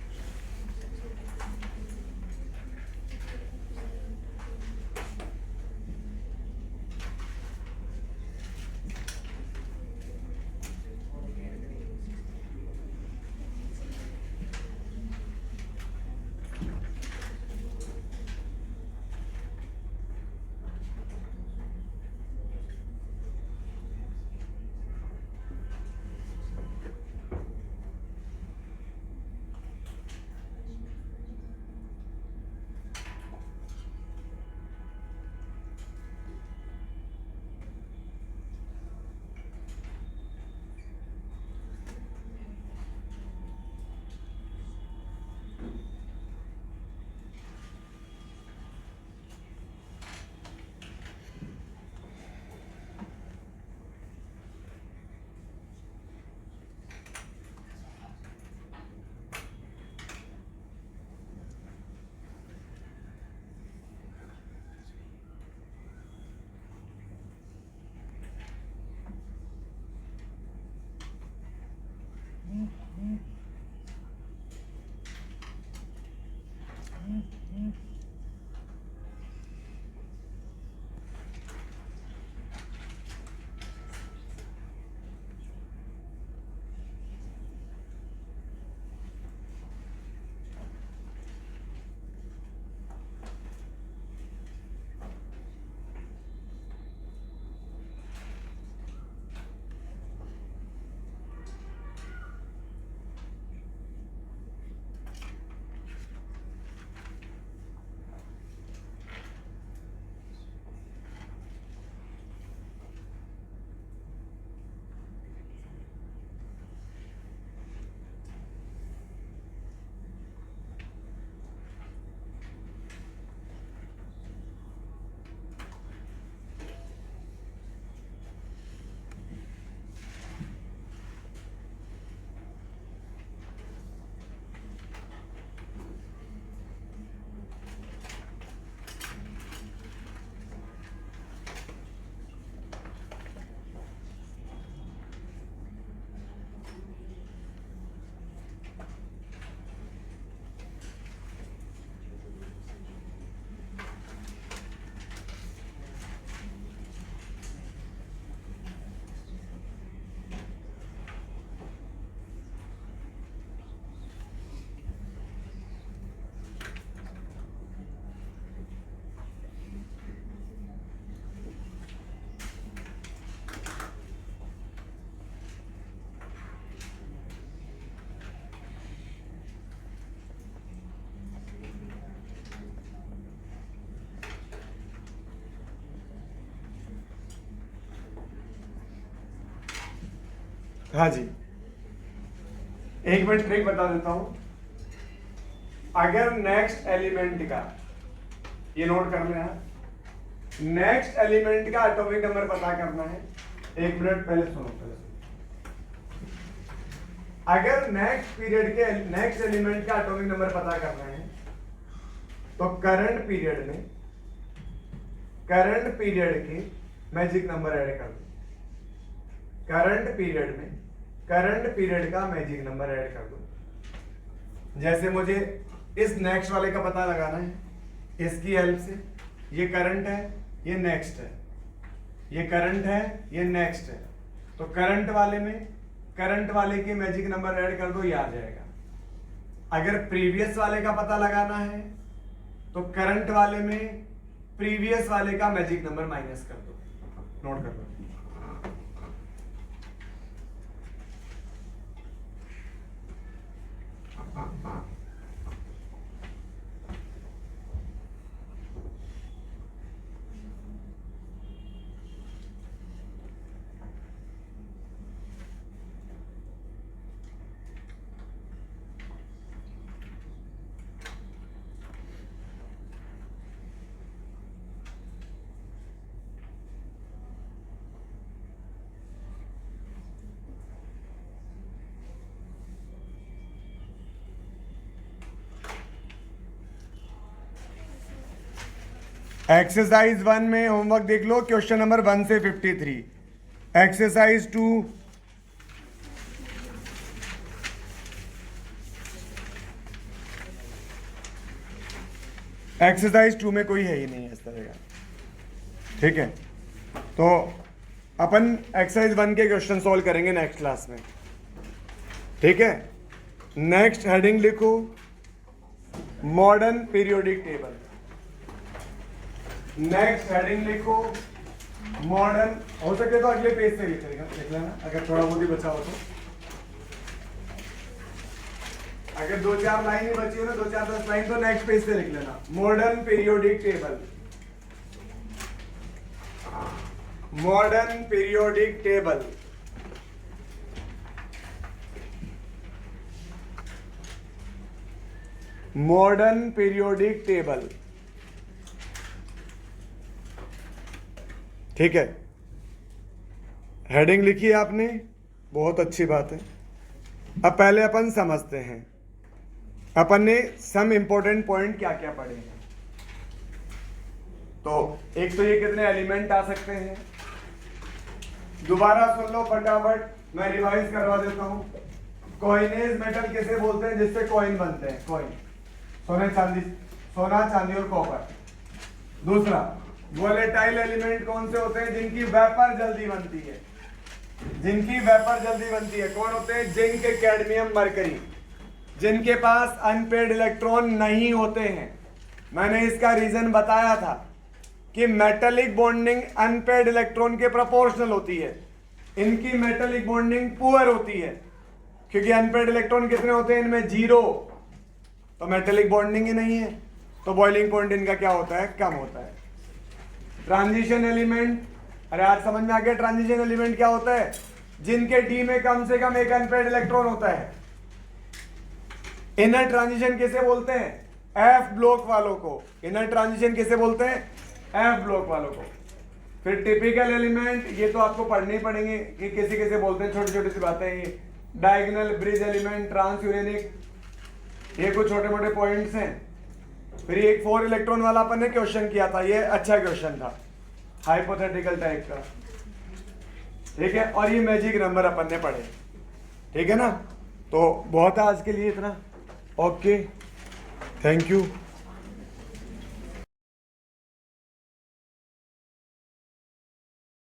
हाँ जी, एक मिनट ट्रिक बता देता हूं। अगर नेक्स्ट एलिमेंट का, ये नोट कर लेना, नेक्स्ट एलिमेंट का एटॉमिक नंबर पता करना है। एक मिनट पहले सुनो, अगर नेक्स्ट पीरियड के नेक्स्ट एलिमेंट का एटॉमिक नंबर पता करना है तो करंट पीरियड के मैजिक नंबर ऐड कर दो। करंट पीरियड का मैजिक नंबर ऐड कर दो। जैसे मुझे इस नेक्स्ट वाले का पता लगाना है, इसकी हेल्प से, ये करंट है, ये नेक्स्ट है, ये करंट है, ये नेक्स्ट है, तो करंट वाले में करंट वाले के मैजिक नंबर ऐड कर दो, ये आ जाएगा। अगर प्रीवियस वाले का पता लगाना है तो करंट वाले में प्रीवियस वाले का मैजिक नंबर माइनस कर दो, नोट कर लो। एक्सरसाइज 1 में होमवर्क देख लो, क्वेश्चन नंबर 1 से 53। एक्सरसाइज 2 एक्सरसाइज 2 में कोई है ही नहीं इस तरह का, ठीक है। तो अपन एक्सरसाइज 1 के क्वेश्चन सॉल्व करेंगे नेक्स्ट क्लास में, ठीक है। नेक्स्ट हेडिंग लिखो, modern periodic table. Next heading लिखो, मॉडर्न, हो सके तो अगले पेज से लिख लेना अगर थोड़ा बहुत ही बचा हो तो। अगर 2-4 लाइन ही बची हो ना, 2-4-10 लाइन, तो नेक्स्ट पेज से लिख लेना, modern periodic table. Modern periodic table, modern periodic table, ठीक है। हेडिंग लिखी है आपने, बहुत अच्छी बात है। अब पहले अपन समझते हैं, अपन ने सम इंपॉर्टेंट पॉइंट क्या क्या पढ़े हैं। तो एक तो ये कितने एलिमेंट आ सकते हैं, दोबारा सुन लो फटाफट, मैं रिवाइज करवा देता हूं। कॉइनेज मेटल किसे बोलते हैं, जिससे कॉइन बनते हैं, कॉइन, सोना चांदी और कॉपर। दूसरा, वोलेटाइल एलिमेंट कौन से होते हैं, जिनकी वेपर जल्दी बनती है, जिनकी वेपर जल्दी बनती है, कौन होते हैं, जिंक, कैडमियम, मरकरी, जिनके पास अनपेड इलेक्ट्रॉन नहीं होते हैं। मैंने इसका रीजन बताया था कि मेटेलिक बॉन्डिंग अनपेड इलेक्ट्रॉन के प्रोपोर्शनल होती है, इनकी मेटेलिक बॉन्डिंग पुअर होती है, क्योंकि अनपेड इलेक्ट्रॉन कितने होते हैं इनमें, 0, तो मेटेलिक बॉन्डिंग ही नहीं है, तो बॉइलिंग पॉइंट इनका क्या होता है, कम होता है। ट्रांजिशन एलिमेंट, अरे आज समझ में आ गया ट्रांजिशन एलिमेंट क्या होता है, जिनके डी में कम से कम एक अनपेड इलेक्ट्रॉन होता है। इनर ट्रांजिशन किसे बोलते हैं, एफ ब्लॉक वालों को। इनर ट्रांजिशन किसे बोलते हैं, एफ ब्लॉक वालों को। फिर टिपिकल एलिमेंट, ये तो आपको पढ़ने ही पड़ेंगे कि किसी किसे बोलते हैं, छोटी छोटी सी बातें ये। Diagonal bridge element, transuranic, ये कुछ छोटे मोटे पॉइंट्स हैं। फिर एक 4 इलेक्ट्रॉन वाला अपन ने क्वेश्चन किया था, ये अच्छा क्वेश्चन था, हाइपोथेटिकल टाइप का, ठीक है। और ये मैजिक नंबर अपन ने पढ़े, ठीक है ना। तो बहुत है आज के लिए इतना, ओके, थैंक यू।